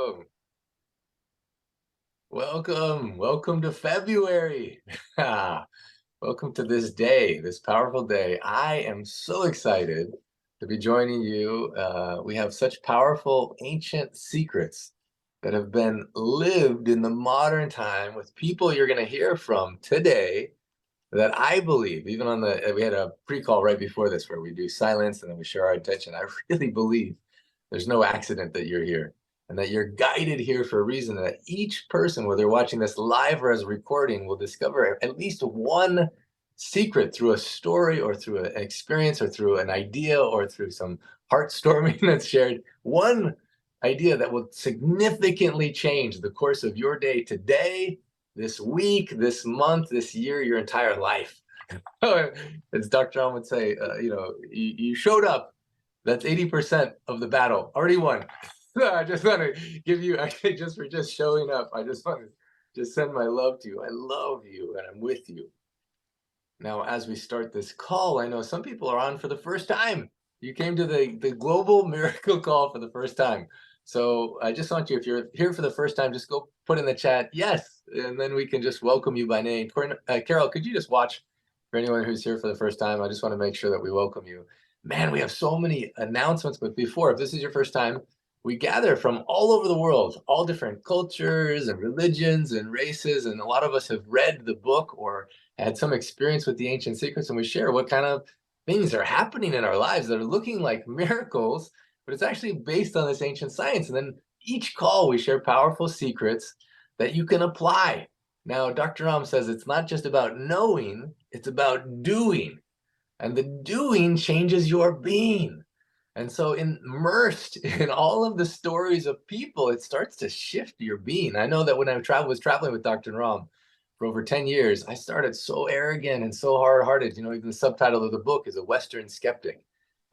welcome. Welcome. Welcome to February. Welcome to this day, this powerful day. I am so excited to be joining you. We have such powerful ancient secrets that have been lived in the modern time with people you're going to hear from today that I believe, even on we had a pre-call right before this where we do silence and then we share our intention. I really believe there's no accident that you're here and that you're guided here for a reason, that each person, whether watching this live or as a recording, will discover at least one secret through a story or through an experience or through an idea or through some heart storming that's shared. One idea that will significantly change the course of your day today, this week, this month, this year, your entire life. As Dr. Ram would say, you showed up. That's 80% of the battle. Already won. I just want to give you, actually, just for just showing up, I just want to just send my love to you. I love you and I'm with you. Now, as we start this call, I know some people are on for the first time. You came to the global miracle call for the first time. So I just want you, if you're here for the first time, just go put in the chat, yes, and then we can just welcome you by name. Carol, could you just watch for anyone who's here for the first time? I just want to make sure that we welcome you. Man, we have so many announcements, but before, if this is your first time, we gather from all over the world, all different cultures and religions and races, and a lot of us have read the book or had some experience with the ancient secrets, and we share what kind of things are happening in our lives that are looking like miracles, but it's actually based on this ancient science. And then each call, we share powerful secrets that you can apply. Now, Dr. Ram says it's not just about knowing, it's about doing. And the doing changes your being. And so immersed in all of the stories of people, it starts to shift your being. I know that when I was traveling with Dr. Ram for over 10 years, I started so arrogant and so hard-hearted. You know, even the subtitle of the book is A Western Skeptic,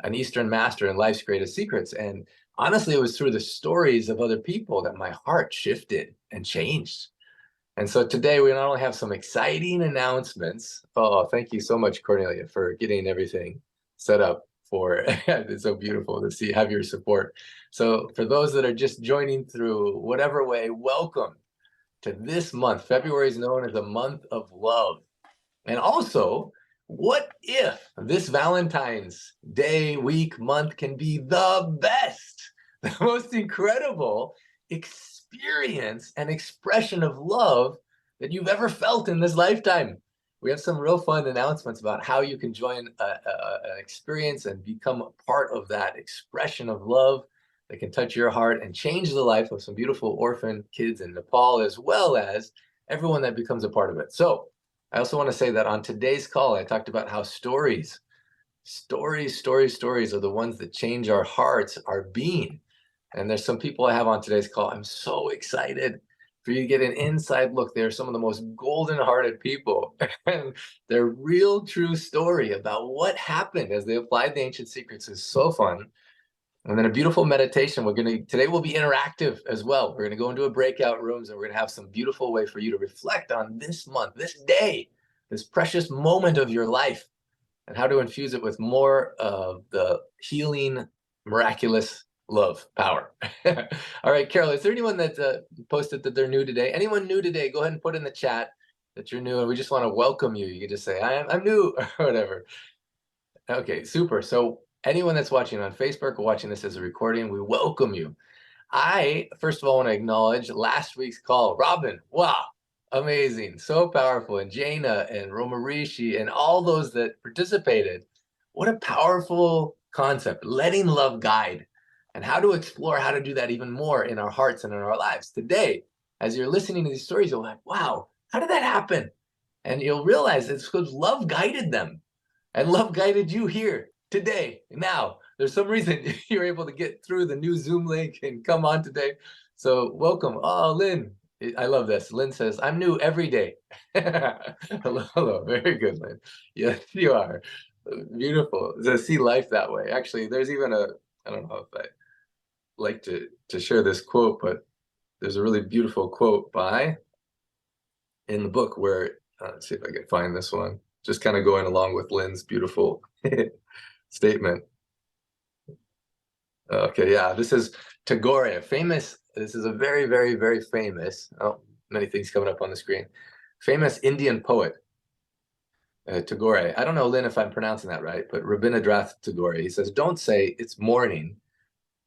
an Eastern Master in Life's Greatest Secrets. And honestly, it was through the stories of other people that my heart shifted and changed. And so today we not only have some exciting announcements. Oh, thank you so much, Cornelia, for getting everything set up for it's so beautiful to have your support. So for those that are just joining through whatever way, welcome to this month. February is known as a month of love. And also, what if this Valentine's Day, week, month can be the best, the most incredible experience and expression of love that you've ever felt in this lifetime? We have some real fun announcements about how you can join an experience and become a part of that expression of love that can touch your heart and change the life of some beautiful orphan kids in Nepal, as well as everyone that becomes a part of it. So I also want to say that on today's call, I talked about how stories are the ones that change our hearts, our being. And there's some people I have on today's call. I'm so excited for you to get an inside look. They're some of the most golden-hearted people, and their real, true story about what happened as they applied the ancient secrets is so fun. And then a beautiful meditation. Today will be interactive as well. We're gonna go into a breakout rooms, and we're gonna have some beautiful way for you to reflect on this month, this day, this precious moment of your life, and how to infuse it with more of the healing, miraculous love power. All right, Carol, is there anyone that posted that they're new today? Anyone new today, go ahead and put in the chat that you're new, and we just want to welcome you. You can just say, I'm new, or whatever. Okay, super. So anyone that's watching on Facebook or watching this as a recording, we welcome you. I, first of all, want to acknowledge last week's call. Robin, wow, amazing, so powerful. And Jaina and Romarishi and all those that participated. What a powerful concept, letting love guide, and how to explore how to do that even more in our hearts and in our lives. Today, as you're listening to these stories, you're like, wow, how did that happen? And you'll realize it's because love guided them. And love guided you here today, now. There's some reason you're able to get through the new Zoom link and come on today. So welcome. Oh, Lynn, I love this. Lynn says, I'm new every day. Hello, hello. Very good, Lynn. Yes, you are. Beautiful to see life that way. Actually, there's even I don't know if I like to share this quote, but there's a really beautiful quote in the book where, let's see if I can find this one, just kind of going along with Lynn's beautiful statement. Okay, yeah, this is Tagore, famous, this is a very, very, very famous, oh, many things coming up on the screen, famous Indian poet, Tagore. I don't know, Lynn, if I'm pronouncing that right, but Rabindranath Tagore, he says, don't say it's morning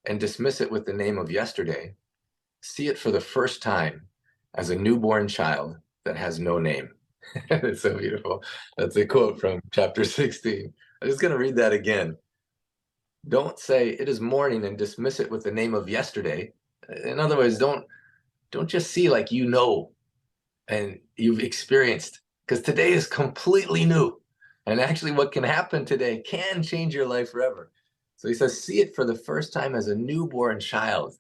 and dismiss it with the name of yesterday. See it for the first time as a newborn child that has no name. It's so beautiful. That's a quote from chapter 16. I'm just going to read that again. Don't say it is morning and dismiss it with the name of yesterday. In other words, don't just see like you know and you've experienced, because today is completely new. And actually what can happen today can change your life forever. So he says, see it for the first time as a newborn child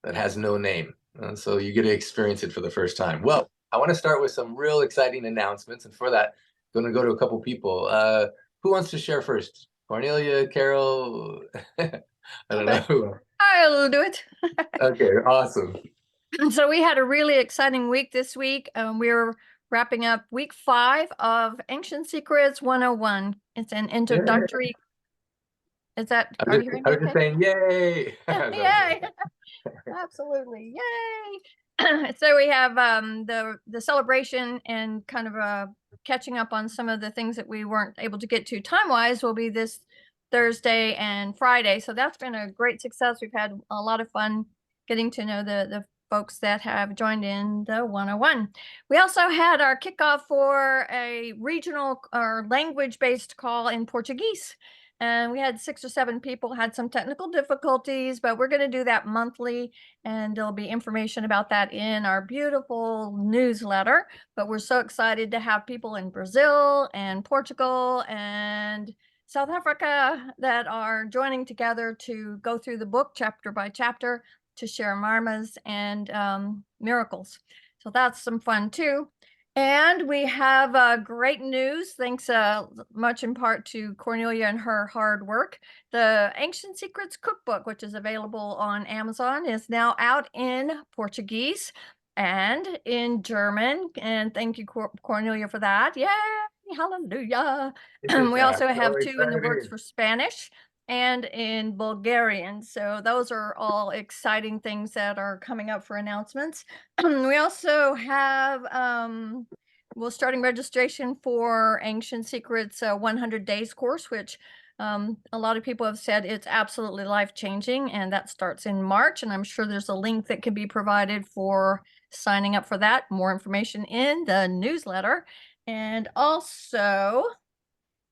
that has no name. And so you get to experience it for the first time. Well, I want to start with some real exciting announcements. And for that, I'm going to go to a couple people. Who wants to share first? Cornelia, Carol? I don't know who. I'll do it. Okay, awesome. So we had a really exciting week this week. We're wrapping up week 5 of Ancient Secrets 101. It's an introductory. Is that, are you hearing me? I was just saying, yay! Yay! Absolutely, yay! So we have the celebration and kind of catching up on some of the things that we weren't able to get to time-wise will be this Thursday and Friday. So that's been a great success. We've had a lot of fun getting to know the folks that have joined in the 101. We also had our kickoff for a regional or language-based call in Portuguese. And we had 6 or 7 people had some technical difficulties, but we're going to do that monthly, and there'll be information about that in our beautiful newsletter. But we're so excited to have people in Brazil and Portugal and South Africa that are joining together to go through the book chapter by chapter to share marmas and miracles. So that's some fun too. And we have great news, thanks much in part to Cornelia and her hard work. The Ancient Secrets Cookbook, which is available on Amazon, is now out in Portuguese and in German. And thank you, Cornelia, for that. Yay! Hallelujah. We also have 2 in the works for Spanish and in Bulgarian. So those are all exciting things that are coming up for announcements. We also have, we're starting registration for Ancient Secrets 100 Days course, which a lot of people have said it's absolutely life-changing, and that starts in March. And I'm sure there's a link that can be provided for signing up for that. More information in the newsletter. And also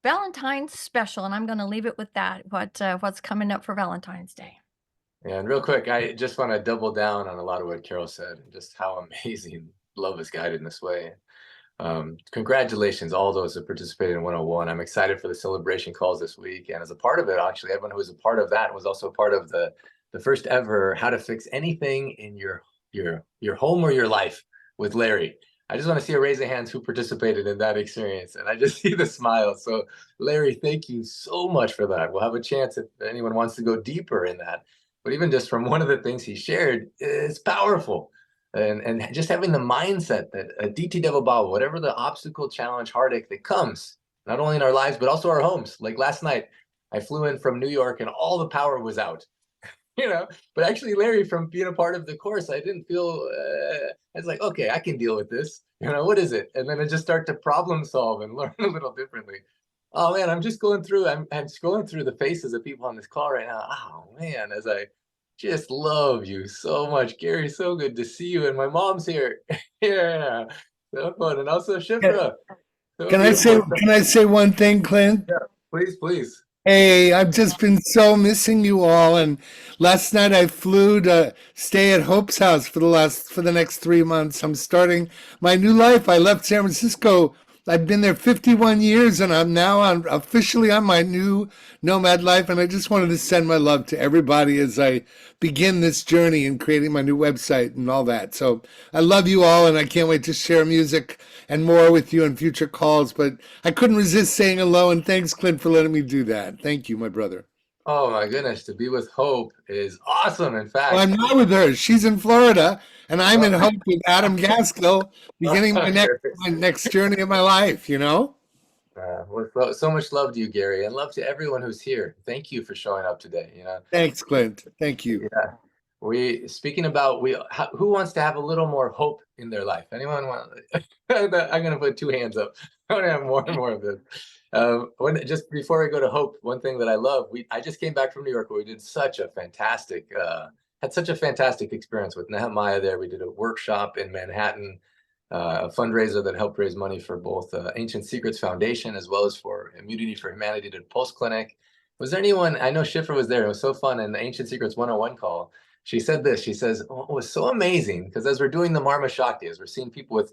Valentine's special, and I'm going to leave it with that. What's coming up for Valentine's Day? And real quick, I just want to double down on a lot of what Carol said, and just how amazing love is guided in this way. Congratulations, all those that participated in 101. I'm excited for the celebration calls this week, and as a part of it, actually, everyone who was a part of that was also part of the first ever How to Fix Anything in your home or your life with Larry. I just want to see a raise of hands who participated in that experience. And I just see the smile. So Larry, thank you so much for that. We'll have a chance if anyone wants to go deeper in that. But even just from one of the things he shared, it's powerful. And just having the mindset that a 𝗷𝗘𝗘𝗧𝗦, whatever the obstacle, challenge, heartache that comes, not only in our lives, but also our homes. Like last night, I flew in from New York and all the power was out. But actually, Larry, from being a part of the course, I didn't feel, I was like, okay, I can deal with this. What is it? And then I just start to problem solve and learn a little differently. Oh man, I'm just going through, I'm scrolling through the faces of people on this call right now. Oh man, as I just love you so much. Gary, so good to see you. And my mom's here. Yeah, so fun. And also Shifra. So can I say one thing, Clint? Yeah, please. Hey, I've just been so missing you all, and last night I flew to stay at Hope's house for the next 3 months. I'm starting my new life. I left San Francisco. I've been there 51 years, and I'm now officially on my new nomad life. And I just wanted to send my love to everybody as I begin this journey in creating my new website and all that. So I love you all, and I can't wait to share music and more with you in future calls. But I couldn't resist saying hello, and thanks, Clint, for letting me do that. Thank you, my brother. Oh my goodness, to be with Hope is awesome. In fact, well, I'm not with her. She's in Florida, and I'm in Hope with Adam Gaskell, beginning my next journey of my life. Well, so much love to you, Gary, and love to everyone who's here. Thank you for showing up today. Thanks, Clint. Thank you. Yeah. speaking about who wants to have a little more hope in their life? Anyone want? I'm gonna put 2 hands up. I want to have more and more of this. Just before I go to hope, one thing that I love, I just came back from New York where we did such a fantastic experience with Nehemiah there. We did a workshop in Manhattan, a fundraiser that helped raise money for both Ancient Secrets Foundation as well as for Immunity for Humanity, did Pulse Clinic. Was there anyone, I know Shifra was there, it was so fun in the Ancient Secrets 101 call. She said this, she says, oh, it was so amazing because as we're doing the Marma Shakti, as we're seeing people with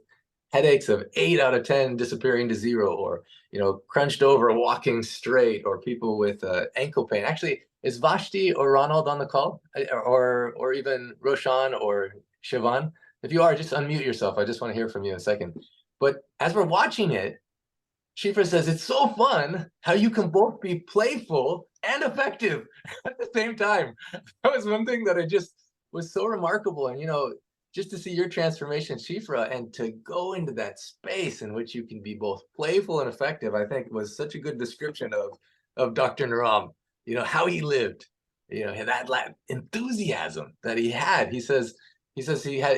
headaches of 8 out of 10 disappearing to 0, or, you know, crunched over, walking straight, or people with ankle pain. Actually, is Vashti or Ronald on the call, or even Roshan or Siobhan? If you are, just unmute yourself. I just want to hear from you in a second. But as we're watching it, Shifra says, it's so fun how you can both be playful and effective at the same time. That was one thing that I just was so remarkable. And, you know, just to see your transformation, Shifra, and to go into that space in which you can be both playful and effective, I think was such a good description of Dr. Naram, you know, how he lived, you know, that enthusiasm that he had. He says he says he has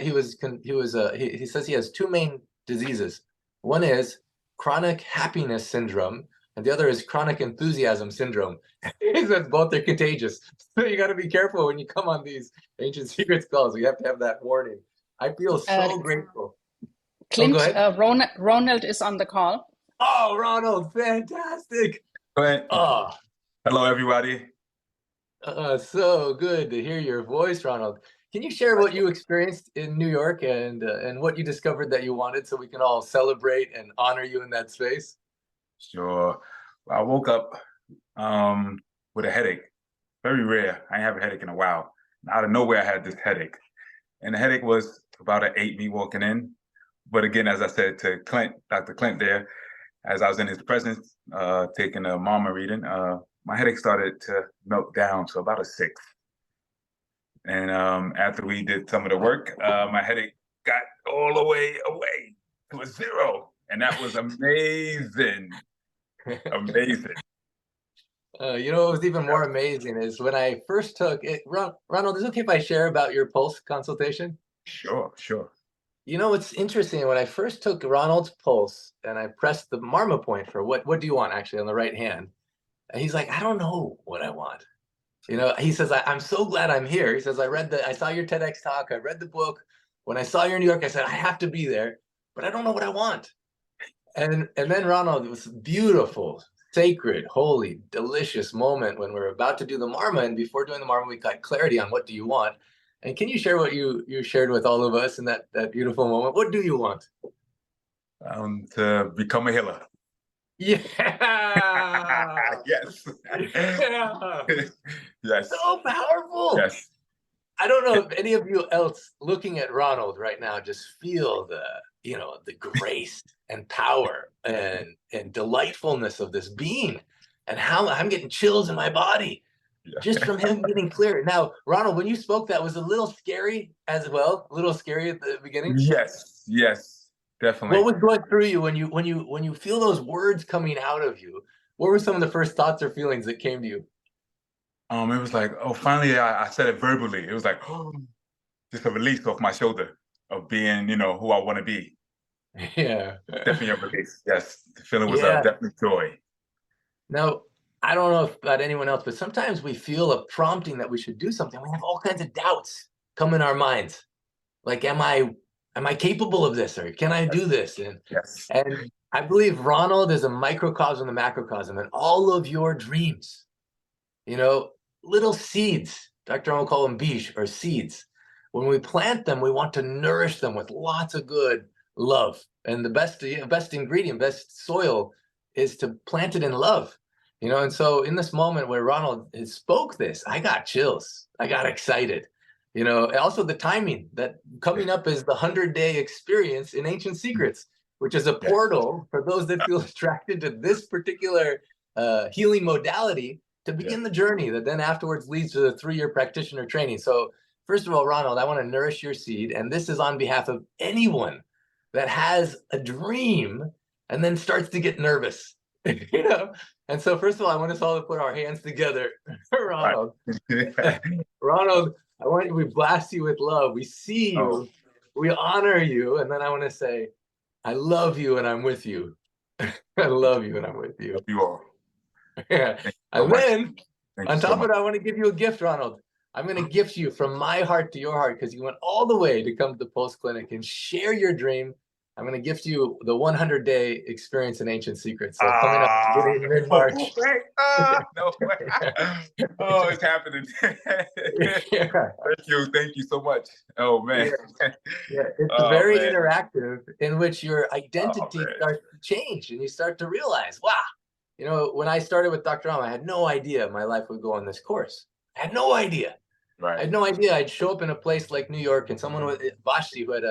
2 main diseases. One is chronic happiness syndrome, and the other is chronic enthusiasm syndrome. He says both are contagious. So you got to be careful when you come on these Ancient Secrets calls. You have to have that warning. I feel so grateful. Clint, Ronald is on the call. Oh, Ronald, fantastic. Clint. Oh. Hello, everybody. So good to hear your voice, Ronald. Can you share what you experienced in New York and what you discovered that you wanted so we can all celebrate and honor you in that space? Sure. I woke up with a headache. Very rare. I ain't have a headache in a while. Out of nowhere, I had this headache. And the headache was about an 8 me walking in. But again, as I said to Clint, Dr. Clint there, as I was in his presence, taking a mama reading, my headache started to melt down to about a 6. And after we did some of the work, my headache got all the way away to a 0. And that was amazing. Amazing. You know, what was even more amazing is when I first took it, Ronald, is it okay if I share about your pulse consultation? Sure, sure. You know, it's interesting. When I first took Ronald's pulse and I pressed the Marma point for what do you want, actually, on the right hand, and he's like, I don't know what I want. You know, he says, I'm so glad I'm here. He says, I saw your TEDx talk. I read the book. When I saw you in New York, I said, I have to be there, but I don't know what I want. And then Ronald, it was beautiful, sacred, holy, delicious moment when we're about to do the Marma. And before doing the Marma, we got clarity on what do you want. And can you share what you shared with all of us in that beautiful moment? What do you want? To become a healer. Yeah. Yes. Yeah. Yes. So powerful. Yes. I don't know if any of you else looking at Ronald right now just feel the grace and power and delightfulness of this being, and how I'm getting chills in my body just from him getting clear. Now, Ronald, when you spoke, that was a little scary as well, a little scary at the beginning. Yes, yes, definitely. What was going through you when you feel those words coming out of you? What were some of the first thoughts or feelings that came to you? It was like, oh, finally I said it verbally. It was like, oh, just a release off my shoulder of being, who I want to be. Yeah. Definitely a release. Yes. The feeling was definitely joy. Now, I don't know about anyone else, but sometimes we feel a prompting that we should do something. We have all kinds of doubts come in our minds. Like, am I capable of this, or can I do this? And I believe Ronald is a microcosm, the macrocosm, and all of your dreams, little seeds. Dr. will call them bij, or seeds. When we plant them, we want to nourish them with lots of good love. And the best ingredient, best soil is to plant it in love. And so in this moment where Ronald spoke this, I got chills. I got excited. Also the timing that coming up is the 100-day experience in Ancient Secrets, which is a portal for those that feel attracted to this particular healing modality to begin the journey that then afterwards leads to the 3-year practitioner training. So first of all, Ronald, I want to nourish your seed. And this is on behalf of anyone that has a dream and then starts to get nervous, And so first of all, I want us all to put our hands together. Ronald, Ronald, we blast you with love. We see you, Oh. we honor you, and then I want to say, I love you and I'm with you. I love you and I'm with you. Love you all. Yeah. Thank you so And much. then Thank on you so top of much. it, I want to give you a gift, Ronald. I'm going to gift you from my heart to your heart because you went all the way to come to the Pulse Clinic and share your dream. I'm going to gift you the 100-day experience in ancient secrets. So coming up in mid-March. No way. Oh, it's happening. Yeah. Thank you so much. Oh man. Yeah, it's Oh, very man. interactive in which your identity man. starts to change and you start to realize, wow, you know, when I started with Dr. Ram, I had no idea my life would go on this course. I had no idea. Right. I had no idea I'd show up in a place like New York and someone with Vashti who had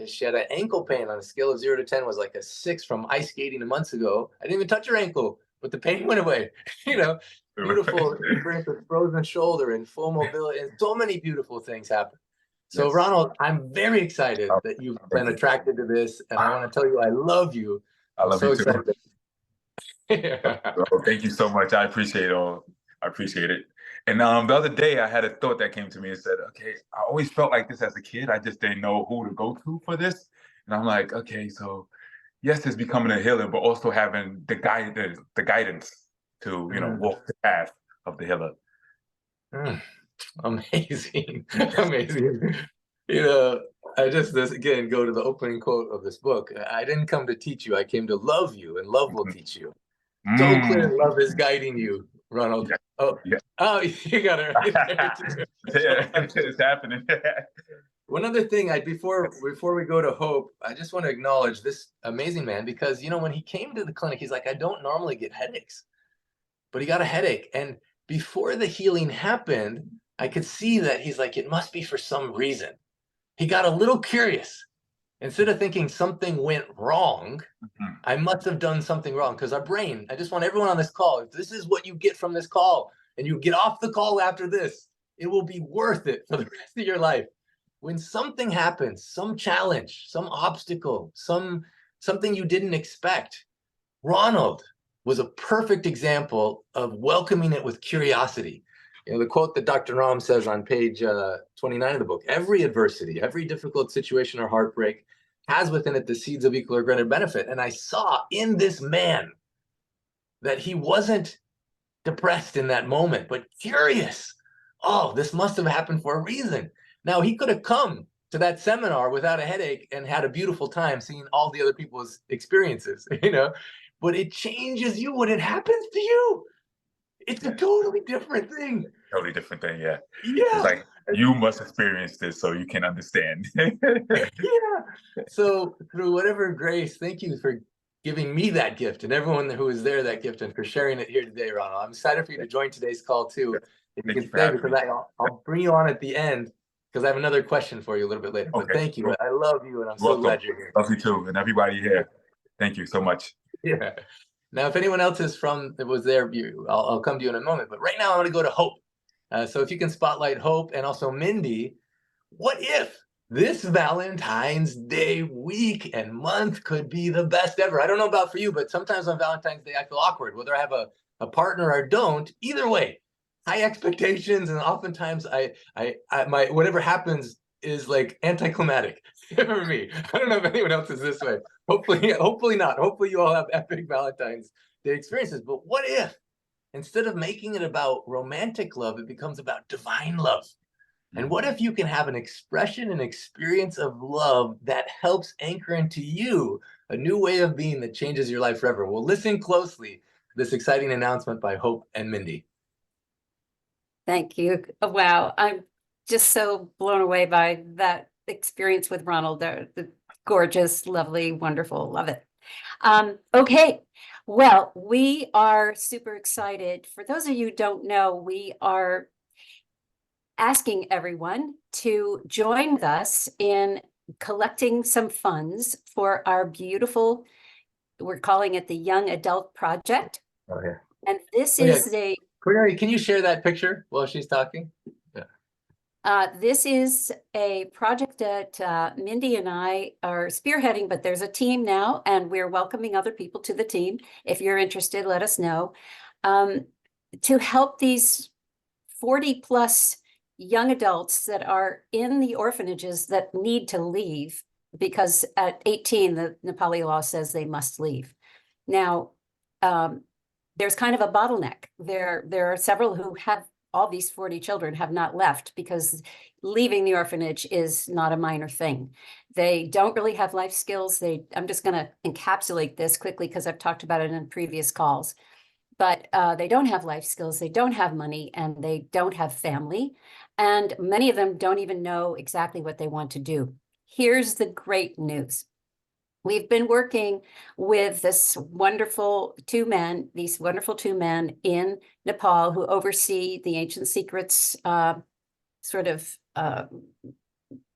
she had an ankle pain on a scale of 0 to 10 was like a 6 from ice skating months ago. I didn't even touch her ankle, but the pain went away. You know, beautiful experience with frozen shoulder and full mobility and so many beautiful things happen. So Yes. Ronald, I'm very excited that you've been attracted to this, and I want to tell you I love you. I love you too. Yeah. Oh, thank you so much. I appreciate it all. I appreciate it. And the other day I had a thought that came to me and said, okay, I always felt like this as a kid. I just didn't know who to go to for this. And I'm like, okay, so yes, it's becoming a healer, but also having the guidance to, you know, walk the path of the healer. Amazing. Amazing. You know, I just again go to the opening quote of this book. I didn't come to teach you, I came to love you, and love will teach you. So clear love is guiding you, Ronald. Yeah. Oh, you got it right there too. Yeah, it's happening. One other thing, before we go to Hope, I just want to acknowledge this amazing man because, you know, when he came to the clinic, he's like, I don't normally get headaches, but he got a headache. And before the healing happened, I could see that he's like, it must be for some reason. He got a little curious. Instead of thinking something went wrong, I must have done something wrong because our brain, I just want everyone on this call, if this is what you get from this call and you get off the call after this, it will be worth it for the rest of your life. When something happens, some challenge, some obstacle, something you didn't expect, Ronald was a perfect example of welcoming it with curiosity. You know, the quote that Dr. Ram says on page 29 of the book, every adversity, every difficult situation or heartbreak has within it the seeds of equal or greater benefit. And I saw in this man that he wasn't depressed in that moment, but curious. Oh, this must have happened for a reason. Now, he could have come to that seminar without a headache and had a beautiful time seeing all the other people's experiences, you know, but it changes you when it happens to you. It's a totally different thing. Totally different thing, yeah. Yeah. It's like, you must experience this so you can understand. Yeah. So through whatever grace, thank you for giving me that gift and everyone who was there that gift and for sharing it here today, Ronald. I'm excited for you to join today's call too. If you can stay, because I'll bring you on at the end because I have another question for you a little bit later. But thank you. Cool. I love you and I'm so glad you're here. Love you too. And everybody here. Thank you so much. Yeah. Now, if anyone else was there, I'll come to you in a moment. But right now, I want to go to Hope. So if you can spotlight Hope and also Mindy, what if this Valentine's Day week and month could be the best ever? I don't know about for you, but sometimes on Valentine's Day, I feel awkward, whether I have a partner or don't. Either way, high expectations, and oftentimes my whatever happens is like anticlimactic for me. I don't know if anyone else is this way. Hopefully not. Hopefully you all have epic Valentine's Day experiences. But what if instead of making it about romantic love, it becomes about divine love? And what if you can have an expression and experience of love that helps anchor into you a new way of being that changes your life forever? Well, listen closely to this exciting announcement by Hope and Mindy. Thank you. Oh, wow. I'm just so blown away by that experience with Ronald. The gorgeous, lovely, wonderful. Love it. Okay. Well, we are super excited. For those of you who don't know, we are asking everyone to join with us in collecting some funds for our beautiful, we're calling it the Young Adult Project. Oh, yeah. And this is Cornelia, can you share that picture while she's talking? This is a project that Mindy and I are spearheading, but there's a team now, and we're welcoming other people to the team. If you're interested, let us know. To help these 40 plus young adults that are in the orphanages that need to leave because at 18, the Nepali law says they must leave. Now, there's kind of a bottleneck. There are several who have, all these 40 children have not left because leaving the orphanage is not a minor thing. They don't really have life skills. I'm just going to encapsulate this quickly because I've talked about it in previous calls. But they don't have life skills, they don't have money, and they don't have family. And many of them don't even know exactly what they want to do. Here's the great news. We've been working with these wonderful two men in Nepal who oversee the Ancient Secrets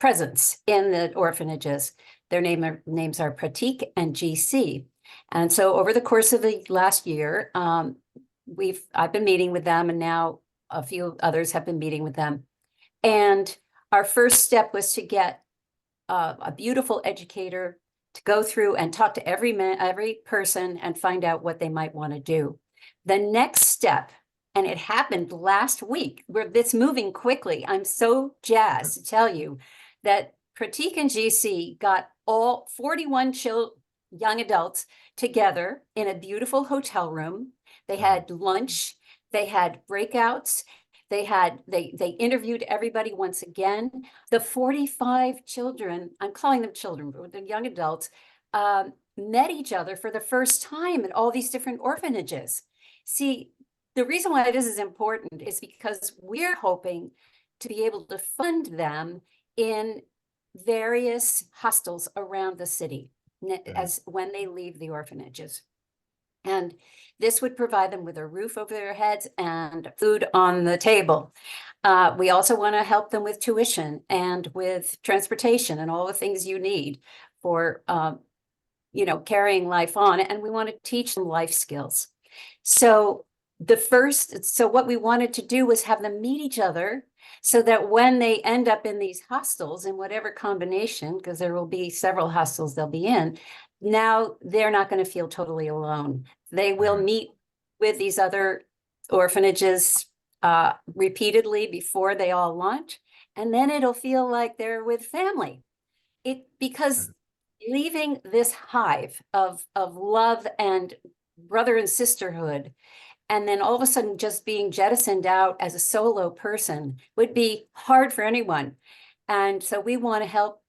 presence in the orphanages. Their names are 𝗬𝗙𝗘𝗡𝗧 and GC. And so over the course of the last year, I've been meeting with them, and now a few others have been meeting with them. And our first step was to get a beautiful educator to go through and talk to every person and find out what they might want to do. The next step, and it happened last week, it's moving quickly. I'm so jazzed to tell you that 𝗬𝗙𝗡𝗧 and GC got all 41 young adults together in a beautiful hotel room. They had lunch, they had breakouts, they interviewed everybody once again. The 45 children, I'm calling them children, but the young adults, met each other for the first time at all these different orphanages. See, the reason why this is important is because we're hoping to be able to fund them in various hostels around the city when they leave the orphanages. And this would provide them with a roof over their heads and food on the table. We also want to help them with tuition and with transportation and all the things you need for, carrying life on. And we want to teach them life skills. So what we wanted to do was have them meet each other so that when they end up in these hostels, in whatever combination, because there will be several hostels they'll be in, now they're not going to feel totally alone. They will meet with these other orphanages repeatedly before they all launch, and then it'll feel like they're with family. Because leaving this hive of love and brother and sisterhood, and then all of a sudden just being jettisoned out as a solo person would be hard for anyone. And so we want to help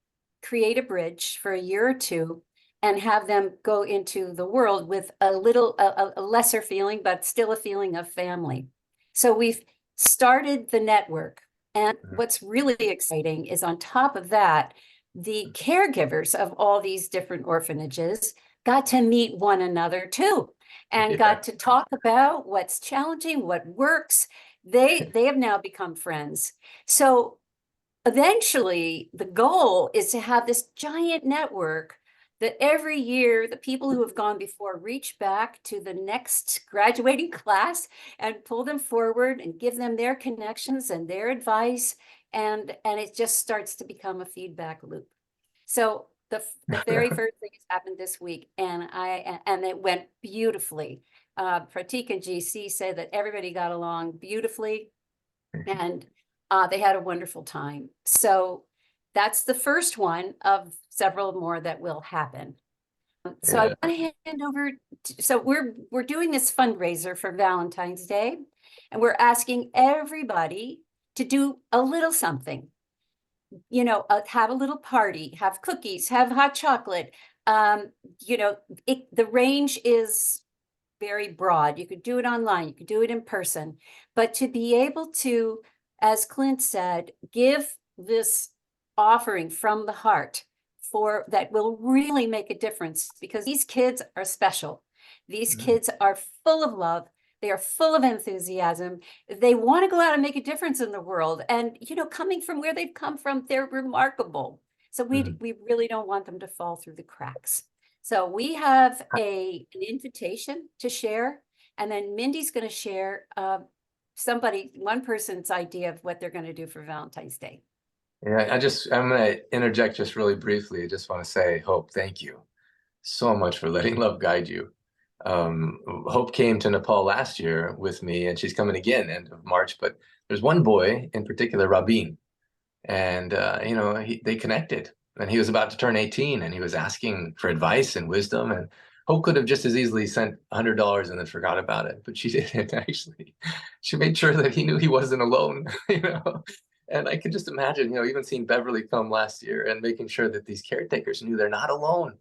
create a bridge for a year or two and have them go into the world with a lesser feeling, but still a feeling of family. So we've started the network. And what's really exciting is on top of that, the caregivers of all these different orphanages got to meet one another too, and got to talk about what's challenging, what works. They have now become friends. So eventually the goal is to have this giant network that every year the people who have gone before reach back to the next graduating class and pull them forward and give them their connections and their advice. And it just starts to become a feedback loop. So the very first thing has happened this week, and it went beautifully. 𝗬𝗙𝗡𝗧 and GC say that everybody got along beautifully, and they had a wonderful time. So that's the first one of several more that will happen. So I want to hand over. So we're doing this fundraiser for Valentine's Day, and we're asking everybody to do a little something. Have a little party, have cookies, have hot chocolate. The range is very broad. You could do it online, you could do it in person, but to be able to, as Clint said, give this offering from the heart that will really make a difference, because these kids are special. These kids are full of love. They are full of enthusiasm. They want to go out and make a difference in the world. And, coming from where they've come from, they're remarkable. So we really don't want them to fall through the cracks. So we have an invitation to share, and then Mindy's going to share one person's idea of what they're going to do for Valentine's Day. Yeah, I'm going to interject just really briefly. I just want to say, Hope, thank you so much for letting love guide you. Hope came to Nepal last year with me, and she's coming again end of March, but there's one boy in particular, Rabin, and they connected. And he was about to turn 18, and he was asking for advice and wisdom. And Hope could have just as easily sent $100 and then forgot about it, but she didn't actually. She made sure that he knew he wasn't alone, And I could just imagine, even seeing Beverly come last year and making sure that these caretakers knew they're not alone.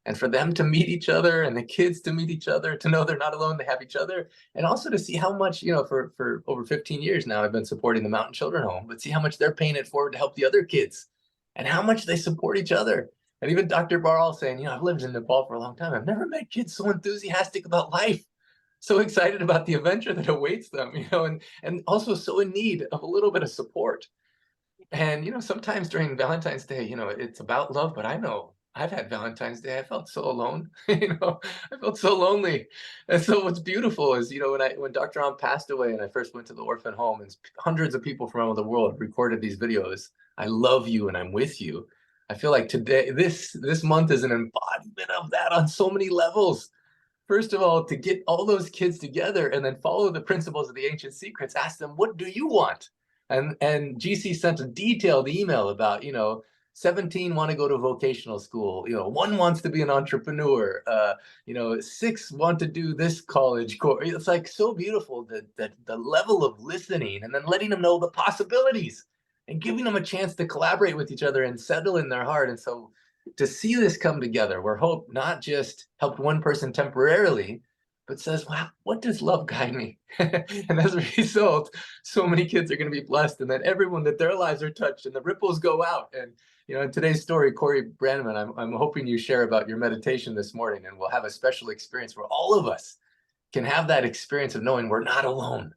And for them to meet each other and the kids to meet each other, to know they're not alone, they have each other. And also to see how much, for over 15 years now, I've been supporting the Mountain Children Home, but see how much they're paying it forward to help the other kids and how much they support each other. And even Dr. Baral saying, I've lived in Nepal for a long time. I've never met kids so enthusiastic about life, so excited about the adventure that awaits them, and also so in need of a little bit of support. And, sometimes during Valentine's Day, it's about love, but I know I've had Valentine's Day. I felt so alone, I felt so lonely. And so what's beautiful is, when Dr. Am passed away and I first went to the orphan home and hundreds of people from around the world recorded these videos, I love you and I'm with you. I feel like today, this month is an embodiment of that on so many levels. First of all, to get all those kids together and then follow the principles of the ancient secrets, ask them, what do you want? And GC sent a detailed email about, 17 want to go to vocational school, 1 wants to be an entrepreneur, 6 want to do this college course. It's like so beautiful that the level of listening and then letting them know the possibilities and giving them a chance to collaborate with each other and settle in their heart. And so to see this come together, where Hope not just helped one person temporarily, but says, wow, what does love guide me? And as a result, so many kids are going to be blessed, and then everyone that their lives are touched and the ripples go out. And, in today's story, Corey Brandman, I'm hoping you share about your meditation this morning, and we'll have a special experience where all of us can have that experience of knowing we're not alone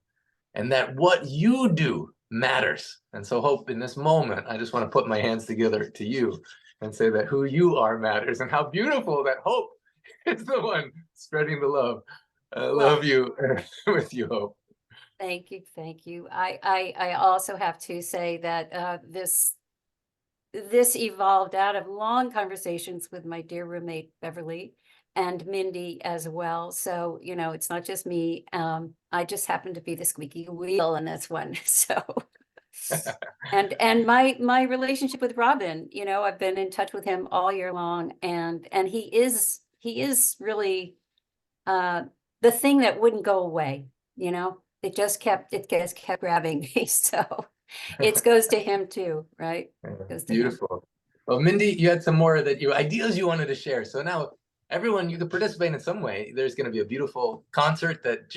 and that what you do matters. And so Hope, in this moment, I just want to put my hands together to you and say that who you are matters and how beautiful that Hope is the one spreading the love. I love you with you, Hope. Thank you. Thank you. I also have to say that this evolved out of long conversations with my dear roommate, Beverly, and Mindy as well. So, it's not just me. I just happen to be the squeaky wheel in this one. So, and my relationship with Robin, I've been in touch with him all year long, and he is really the thing that wouldn't go away. It just kept grabbing me. So it goes to him too, right? Beautiful. Well, Mindy, you had some more ideas you wanted to share. So now everyone, you could participate in some way. There's going to be a beautiful concert that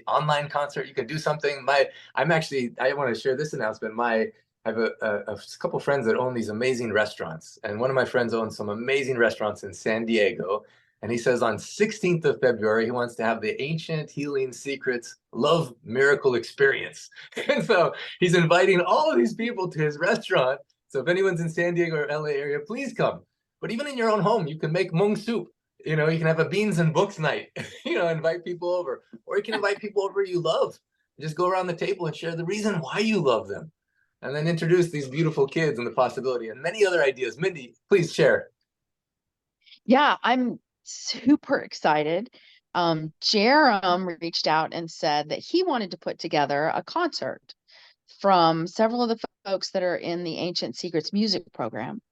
online concert. You can do something. I want to share this announcement. I have a couple friends that own these amazing restaurants. And one of my friends owns some amazing restaurants in San Diego. And he says on 16th of February, he wants to have the Ancient Healing Secrets Love Miracle Experience. And so he's inviting all of these people to his restaurant. So if anyone's in San Diego or LA area, please come. But even in your own home, you can make mung soup. You can have a beans and books night, invite people over. Or you can invite people over you love. Just go around the table and share the reason why you love them. And then introduce these beautiful kids and the possibility and many other ideas. Mindy, please share. Yeah, I'm super excited. Jerem reached out and said that he wanted to put together a concert from several of the folks that are in the Ancient Secrets music program.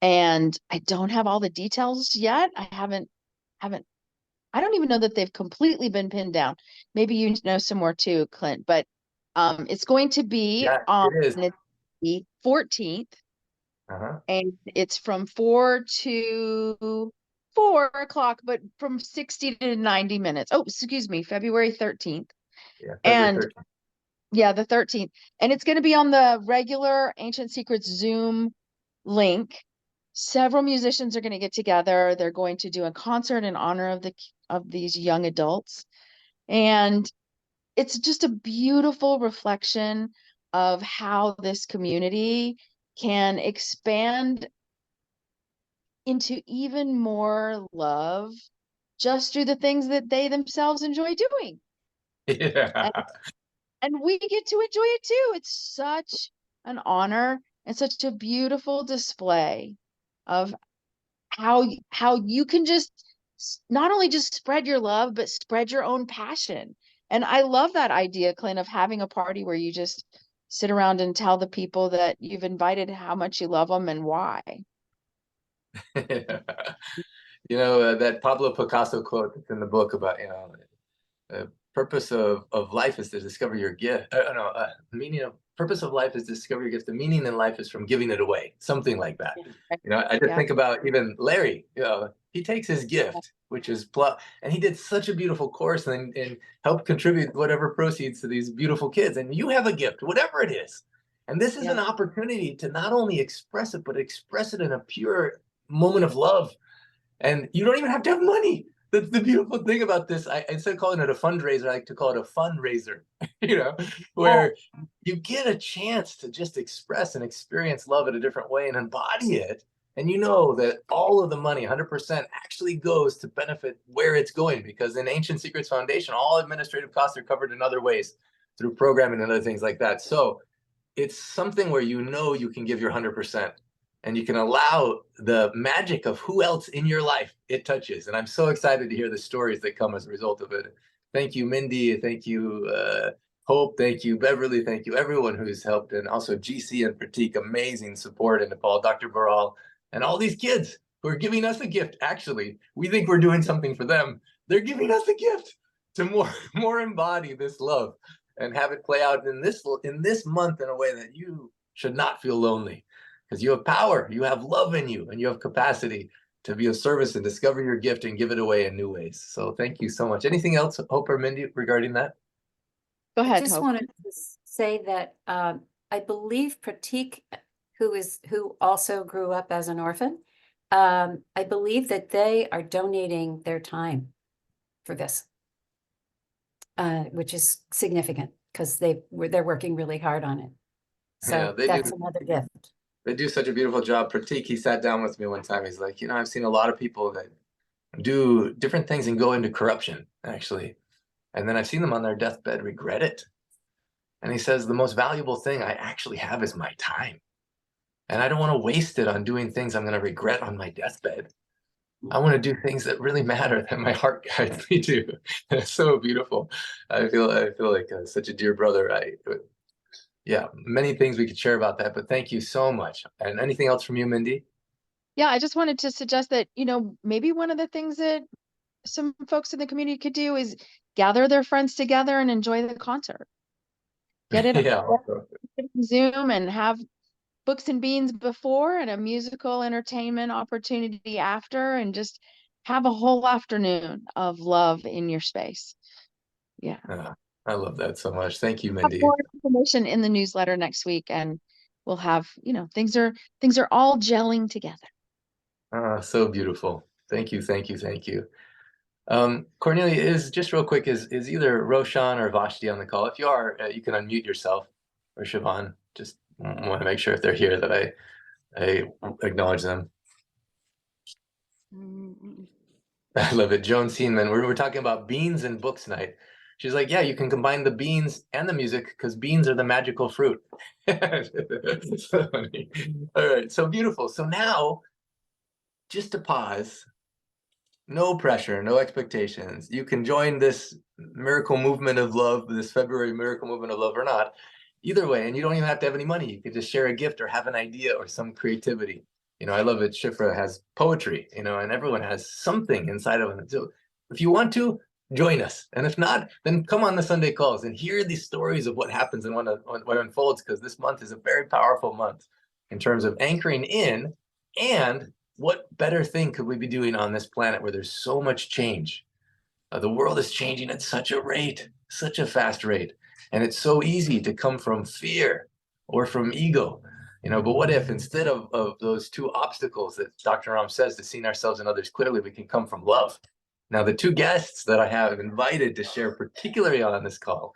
And I don't have all the details yet. I don't even know that they've completely been pinned down. Maybe you know some more too, Clint, but it's going to be on the 14th. And it's from 4 to 4 o'clock, but from 60 to 90 minutes. Oh, excuse me, February 13th. Yeah, and 13th. Yeah, the 13th. And it's going to be on the regular Ancient Secrets Zoom link. Several musicians are going to get together. They're going to do a concert in honor of these young adults. And it's just a beautiful reflection of how this community can expand into even more love just through the things that they themselves enjoy doing. Yeah. And we get to enjoy it too. It's such an honor and such a beautiful display of how you can just not only just spread your love, but spread your own passion And I love that idea, Clint, of having a party where you just sit around and tell the people that you've invited how much you love them and why. You know, that Pablo Picasso quote that's in the book about, you know, the purpose of life is to discover your gift. Meaning of purpose of life is to discover your gift. The meaning in life is from giving it away, something like that. You know, I just think about even Larry, you know, he takes his gift, which is and he did such a beautiful course and helped contribute whatever proceeds to these beautiful kids. And you have a gift, whatever it is. And this is an opportunity to not only express it, but express it in a pure moment of love. And you don't even have to have money. That's the beautiful thing about this. Instead of calling it a fundraiser, I like to call it a fundraiser, you know, where you get a chance to just express and experience love in a different way and embody it. And you know that all of the money, 100%, actually goes to benefit where it's going, because in Ancient Secrets Foundation, all administrative costs are covered in other ways through programming and other things like that. So it's something where you know you can give your 100%. And you can allow the magic of who else in your life it touches. And I'm so excited to hear the stories that come as a result of it. Thank you, Mindy. Thank you, Hope. Thank you, Beverly. Thank you, everyone who's helped. And also GC and Pratik, amazing support in Nepal, Dr. Baral, and all these kids who are giving us a gift. Actually, we think we're doing something for them. They're giving us a gift to more embody this love and have it play out in this month in a way that you should not feel lonely. Because you have power, you have love in you, and you have capacity to be of service and discover your gift and give it away in new ways. So thank you so much. Anything else, Hope or Mindy, regarding that? Go ahead, I just Hope. wanted to say that I believe Pratik, who also grew up as an orphan, I believe that they are donating their time for this, which is significant because they're working really hard on it. So Yeah, that's another gift. They do such a beautiful job. Pratik, he sat down with me one time. He's like, you know, I've seen a lot of people that do different things and go into corruption, actually. And then I've seen them on their deathbed regret it. And he says, the most valuable thing I actually have is my time. And I don't want to waste it on doing things I'm going to regret on my deathbed. I want to do things that really matter, that my heart guides me to. And it's so beautiful. I feel like such a dear brother. Yeah, many things we could share about that, but thank you so much. And anything else from you, Mindy? Yeah, I just wanted to suggest that, you know, maybe one of the things that some folks in the community could do is gather their friends together and enjoy the concert. Get it on Zoom and have books and beans before and a musical entertainment opportunity after, and just have a whole afternoon of love in your space. Yeah. I love that so much. Thank you, Mindy. More information in the newsletter next week, and we'll have, you know, things are all gelling together. So beautiful. Thank you, thank you, thank you. Cornelia, is just real quick, is either Roshan or Vashti on the call? If you are, you can unmute yourself, or Siobhan. Just want to make sure if they're here that I acknowledge them. I love it. Joan Seenman, we're talking about beans and books night. She's like, yeah, you can combine the beans and the music because beans are the magical fruit. So funny. All right, so beautiful. So now, just to pause, no pressure, no expectations. You can join this miracle movement of love, this February miracle movement of love or not. Either way, and you don't even have to have any money. You could just share a gift or have an idea or some creativity. You know, I love it. Shifra has poetry, you know, and everyone has something inside of them. So if you want to, join us. And if not, then come on the Sunday calls and hear these stories of what happens and what unfolds, because this month is a very powerful month in terms of anchoring in. And what better thing could we be doing on this planet where there's so much change? The world is changing at such a rate, such a fast rate. And it's so easy to come from fear or from ego. You know, but what if instead of those two obstacles that Dr. Ram says to seeing ourselves and others clearly, we can come from love? Now, the two guests that I have invited to share particularly on this call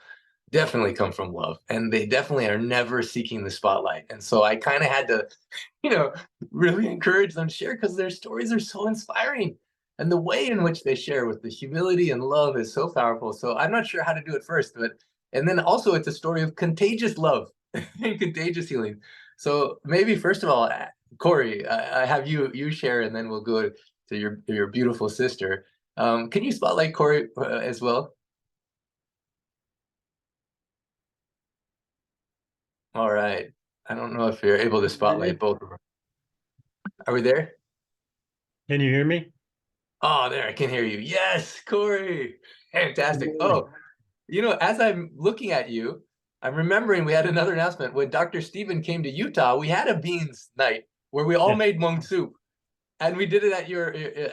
definitely come from love, and they definitely are never seeking the spotlight. And so I kind of had to, you know, really encourage them to share because their stories are so inspiring. And the way in which they share with the humility and love is so powerful. So I'm not sure how to do it first, and then also it's a story of contagious love and contagious healing. So maybe first of all, Corey, I have you share, and then we'll go to your beautiful sister. Can you spotlight Corey as well? All right. I don't know if you're able to spotlight both of them. Are we there? Can you hear me? Oh, there, I can hear you. Yes, Corey. Fantastic. Oh, you know, as I'm looking at you, I'm remembering we had another announcement. When Dr. Stephen came to Utah, we had a beans night where we all Yeah. made Hmong soup. And we did it at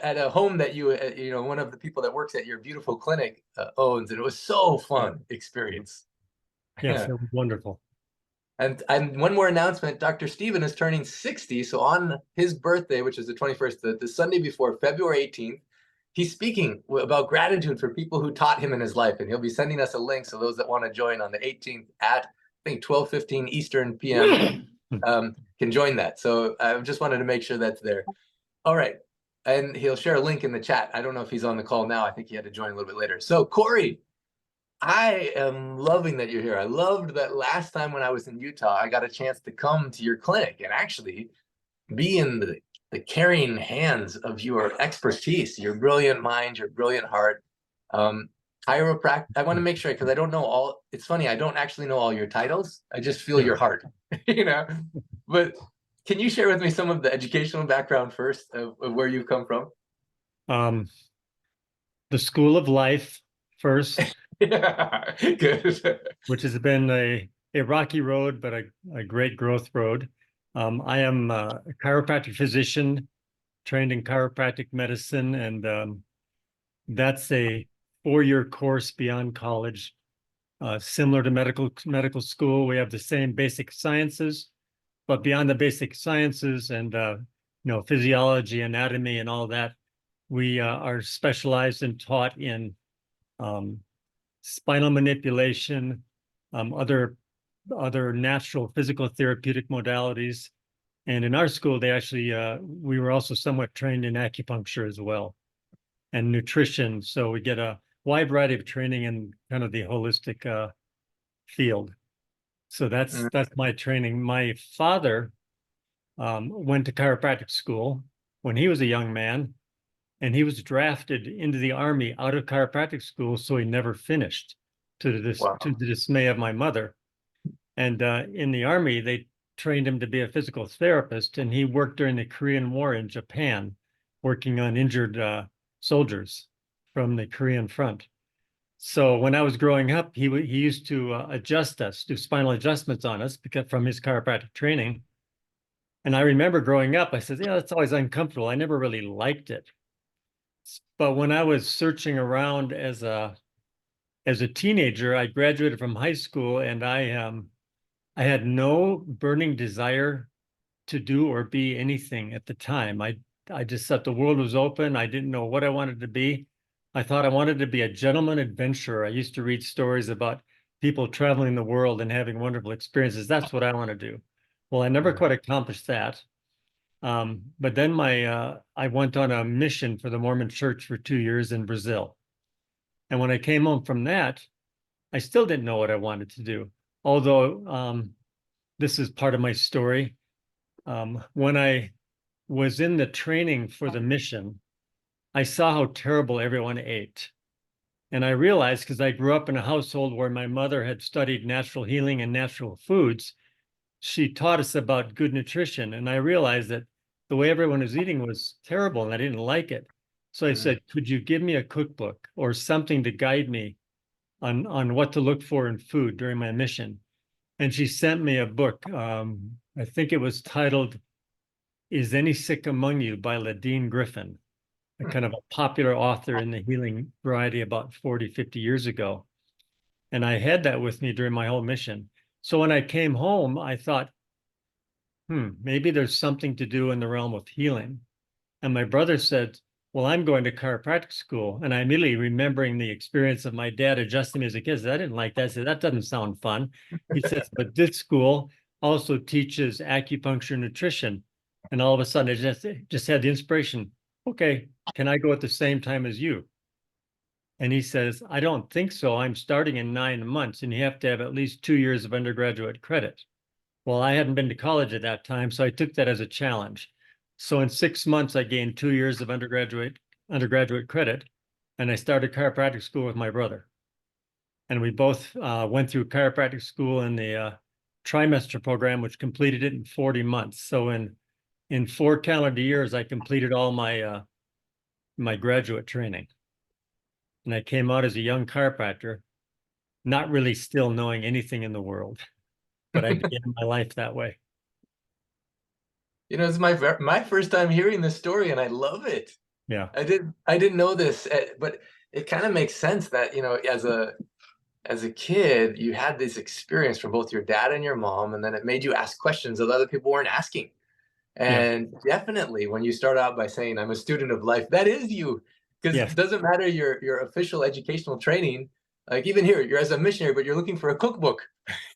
at a home that you know, one of the people that works at your beautiful clinic owns. And it was so fun experience. Yes, it was wonderful. And one more announcement, Dr. Stephen is turning 60. So on his birthday, which is the 21st, the Sunday before, February 18th, he's speaking about gratitude for people who taught him in his life. And he'll be sending us a link. So those that want to join on the 18th at, I think, 12:15 Eastern PM can join that. So I just wanted to make sure that's there. All right. And he'll share a link in the chat. I don't know if he's on the call now. I think he had to join a little bit later. So Corey, I am loving that you're here. I loved that last time when I was in Utah, I got a chance to come to your clinic and actually be in the caring hands of your expertise, your brilliant mind, your brilliant heart. Chiropractic, I want to make sure, because I don't know all, it's funny, I don't actually know all your titles. I just feel your heart, you know? But can you share with me some of the educational background first of where you've come from? The School of Life first. Yeah, good. Which has been a rocky road, but a great growth road. I am a chiropractic physician trained in chiropractic medicine, and that's a 4-year course beyond college, similar to medical school. We have the same basic sciences, but beyond the basic sciences and physiology, anatomy, and all that, we are specialized and taught in spinal manipulation, other natural physical therapeutic modalities. And in our school, they actually, we were also somewhat trained in acupuncture as well, and nutrition. So we get a wide variety of training in kind of the holistic field. So that's my training. My father went to chiropractic school when he was a young man, and he was drafted into the Army out of chiropractic school, so he never finished, to the dismay of my mother. And in the Army, they trained him to be a physical therapist, and he worked during the Korean War in Japan, working on injured soldiers from the Korean front. So when I was growing up, he used to adjust us, do spinal adjustments on us because from his chiropractic training. And I remember growing up, I said, yeah, that's always uncomfortable. I never really liked it. But when I was searching around as a teenager, I graduated from high school, and I had no burning desire to do or be anything at the time. I just thought the world was open. I didn't know what I wanted to be. I thought I wanted to be a gentleman adventurer. I used to read stories about people traveling the world and having wonderful experiences. That's what I want to do. Well, I never quite accomplished that. But then I went on a mission for the Mormon Church for 2 years in Brazil. And when I came home from that, I still didn't know what I wanted to do. Although this is part of my story. When I was in the training for the mission, I saw how terrible everyone ate. And I realized, because I grew up in a household where my mother had studied natural healing and natural foods, she taught us about good nutrition. And I realized that the way everyone was eating was terrible, and I didn't like it. So I said, could you give me a cookbook or something to guide me on what to look for in food during my mission? And she sent me a book. I think it was titled, Is Any Sick Among You by Ladine Griffin, a kind of a popular author in the healing variety about 40, 50 years ago. And I had that with me during my whole mission. So when I came home, I thought, maybe there's something to do in the realm of healing. And my brother said, well, I'm going to chiropractic school. And I immediately, remembering the experience of my dad adjusting me as a kid, said, I didn't like that. I said, that doesn't sound fun. He says, but this school also teaches acupuncture and nutrition. And all of a sudden, I just had the inspiration. Okay, can I go at the same time as you? And he says, I don't think so. I'm starting in 9 months, and you have to have at least 2 years of undergraduate credit. Well, I hadn't been to college at that time, so I took that as a challenge. So in 6 months, I gained 2 years of undergraduate credit, and I started chiropractic school with my brother. And we both went through chiropractic school in the trimester program, which completed it in 40 months. So in 4 calendar years, I completed all my my graduate training. And I came out as a young chiropractor, not really still knowing anything in the world, but I began my life that way. You know, it's my first time hearing this story, and I love it. Yeah. I didn't know this, but it kind of makes sense that, you know, as a kid, you had this experience from both your dad and your mom, and then it made you ask questions that other people weren't asking. And definitely when you start out by saying, I'm a student of life, that is you. Because it doesn't matter your official educational training. Like even here, you're as a missionary, but you're looking for a cookbook,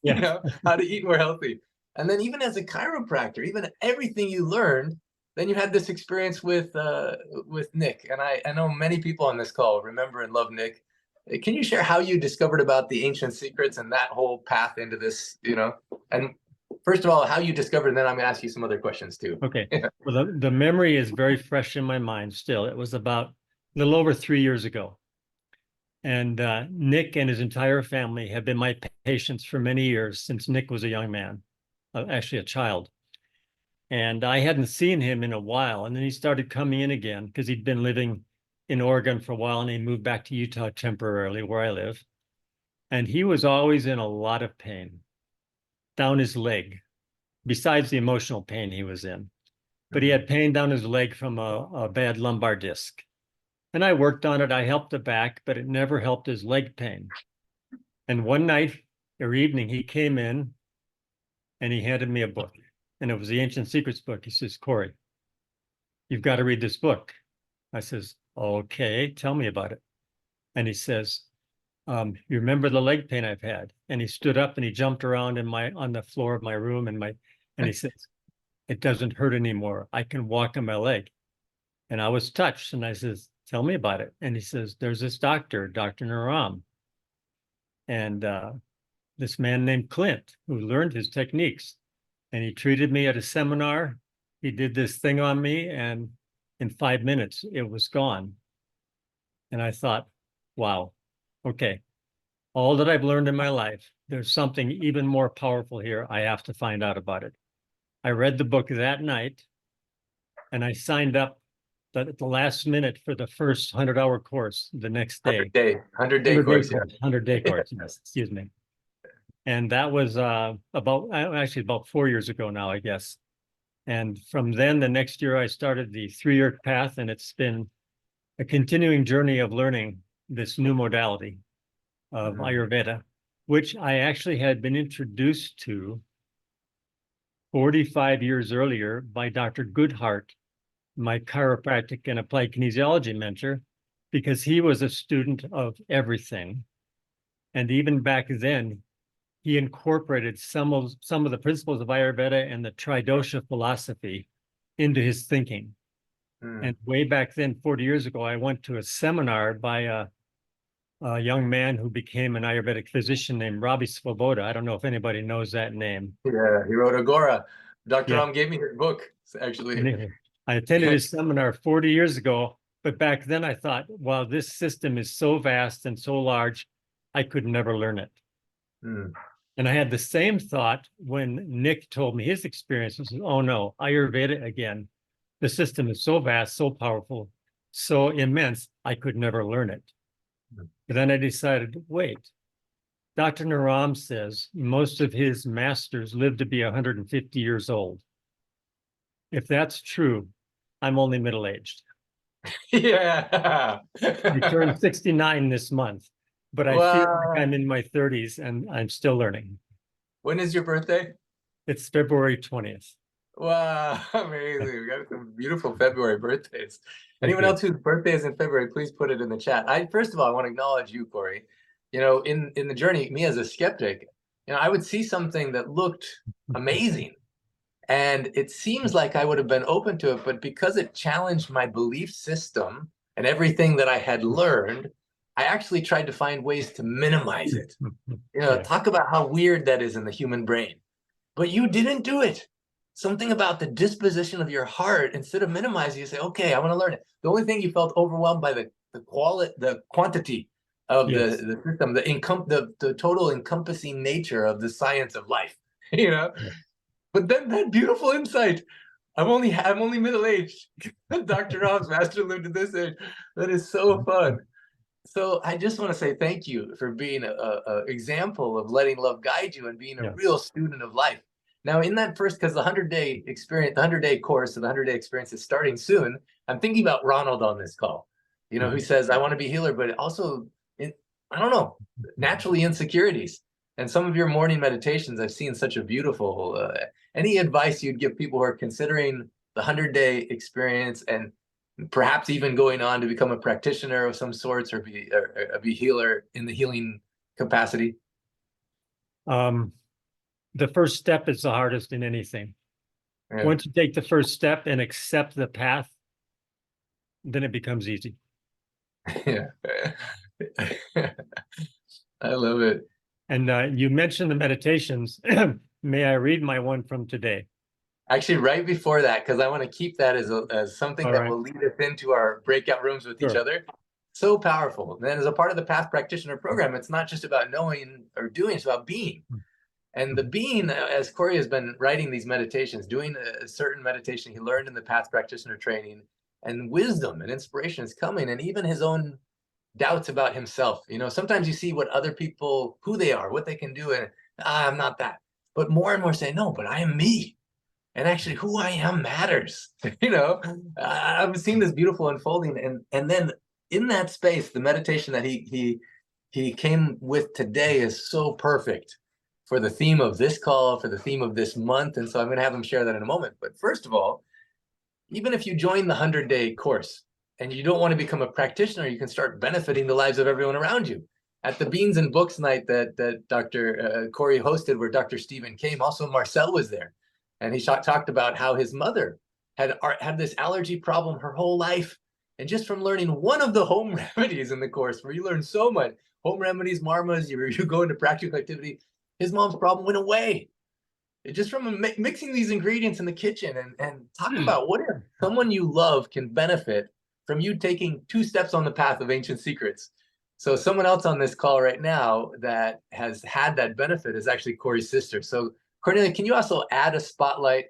you know, how to eat more healthy. And then even as a chiropractor, even everything you learned, then you had this experience with Nick. And I know many people on this call remember and love Nick. Can you share how you discovered about the ancient secrets and that whole path into this, you know? And first of all, how you discovered, and then I'm gonna ask you some other questions too. Okay. Well, the memory is very fresh in my mind still. It was about a little over 3 years ago. And Nick and his entire family have been my patients for many years, since Nick was a young man, actually a child. And I hadn't seen him in a while. And then he started coming in again because he'd been living in Oregon for a while, and he moved back to Utah temporarily, where I live. And he was always in a lot of pain down his leg, besides the emotional pain he was in. But he had pain down his leg from a bad lumbar disc. And I worked on it. I helped the back, but it never helped his leg pain. And one night or evening, he came in and he handed me a book. And it was the Ancient Secrets book. He says, Corey, you've got to read this book. I says, okay, tell me about it. And he says, you remember the leg pain I've had? And he stood up and he jumped around on the floor of my room, and he says, it doesn't hurt anymore. I can walk on my leg. And I was touched, and I says, tell me about it. And he says, there's this doctor, Dr. 𝗬𝗏, and this man named Clint, who learned his techniques. And he treated me at a seminar. He did this thing on me, and in 5 minutes, it was gone. And I thought, wow, okay, all that I've learned in my life, there's something even more powerful here. I have to find out about it. I read the book that night, and I signed up at the last minute for the first 100-hour course the next day. 100-day course, yeah. 100-day course, yes, excuse me. And that was about 4 years ago now, I guess. And from then, the next year, I started the 3-year path, and it's been a continuing journey of learning this new modality of Ayurveda, which I actually had been introduced to 45 years earlier by Dr. Goodhart, my chiropractic and applied kinesiology mentor, because he was a student of everything. And even back then, he incorporated some of the principles of Ayurveda and the 𝗤𝗙osa philosophy into his thinking. And way back then, 40 years ago, I went to a seminar by a young man who became an Ayurvedic physician named Robbie Svoboda. I don't know if anybody knows that name. Yeah, he wrote Agora. Dr. Ram gave me his book, actually. Anyway, I attended his seminar 40 years ago, but back then I thought, wow, this system is so vast and so large, I could never learn it. And I had the same thought when Nick told me his experiences. Oh no, Ayurveda again. The system is so vast, so powerful, so immense, I could never learn it. But then I decided, wait, Dr. 𝗬𝗏 says most of his masters live to be 150 years old. If that's true, I'm only middle-aged. Yeah. I turned 69 this month, but I feel like I'm in my 30s and I'm still learning. When is your birthday? It's February 20th. Wow, amazing. We got some beautiful February birthdays. Anyone else whose birthday is in February, please put it in the chat. First of all, I want to acknowledge you, Corey. You know, in the journey, me as a skeptic, you know, I would see something that looked amazing. And it seems like I would have been open to it, but because it challenged my belief system and everything that I had learned, I actually tried to find ways to minimize it. You know, talk about how weird that is in the human brain. But you didn't do it. Something about the disposition of your heart, instead of minimizing, you say, okay, I want to learn it. The only thing you felt overwhelmed by the quantity of the system, the total encompassing nature of the science of life. you know. But then that beautiful insight, I'm only middle-aged. Dr. Rob's master lived at this age. That is so fun. So I just want to say thank you for being a example of letting love guide you and being a real student of life. Now, in that first, because the 100-day experience, the 100-day course, and the 100-day experience is starting soon. I'm thinking about Ronald on this call, you know, who says, I want to be a healer, but also, I don't know, naturally insecurities. And some of your morning meditations, I've seen such a beautiful, any advice you'd give people who are considering the 100-day experience and perhaps even going on to become a practitioner of some sorts or be a healer in the healing capacity? The first step is the hardest in anything. Yeah. Once you take the first step and accept the path, then it becomes easy. Yeah. I love it. And you mentioned the meditations. May I read my one from today? Actually, right before that, because I want to keep that as something that will lead us into our breakout rooms with each other. So powerful. And then as a part of the Path Practitioner program, it's not just about knowing or doing, it's about being. And the being, as Corey has been writing these meditations, doing a certain meditation he learned in the Path Practitioner training, and wisdom and inspiration is coming, and even his own doubts about himself. You know, sometimes you see what other people, who they are, what they can do, and I'm not that. But more and more say, no, but I am me. And actually who I am matters. You know, I've seen this beautiful unfolding. And then in that space, the meditation that he came with today is so perfect for the theme of this call, for the theme of this month. And so I'm going to have him share that in a moment. But first of all, even if you join the 100-day course and you don't want to become a practitioner, you can start benefiting the lives of everyone around you. At the Beans and Books night that Dr. Corey hosted, where Dr. Stephen came, also Marcel was there. And he talked about how his mother had this allergy problem her whole life. And just from learning one of the home remedies in the course, where you learn so much, home remedies, marmas, you go into practical activity, his mom's problem went away. Just from mixing these ingredients in the kitchen and talking about what if someone you love can benefit from you taking 2 steps on the path of ancient secrets. So someone else on this call right now that has had that benefit is actually Corey's sister. So Cornelia, can you also add a spotlight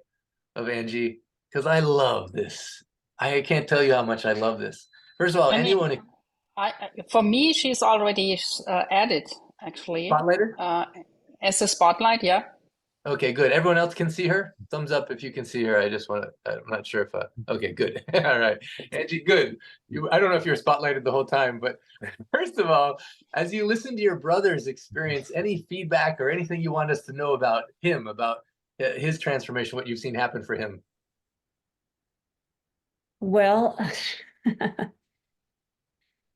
of Angie? Because I love this. I can't tell you how much I love this. First of all, anyone... For me, she's already added, actually. Spotlighted? As a spotlight, yeah. Okay, good. Everyone else can see her? Thumbs up if you can see her. I just want to, I'm not sure if, okay, good. All right. Angie, good. I don't know if you're spotlighted the whole time, but first of all, as you listen to your brother's experience, any feedback or anything you want us to know about him, about his transformation, what you've seen happen for him? Well,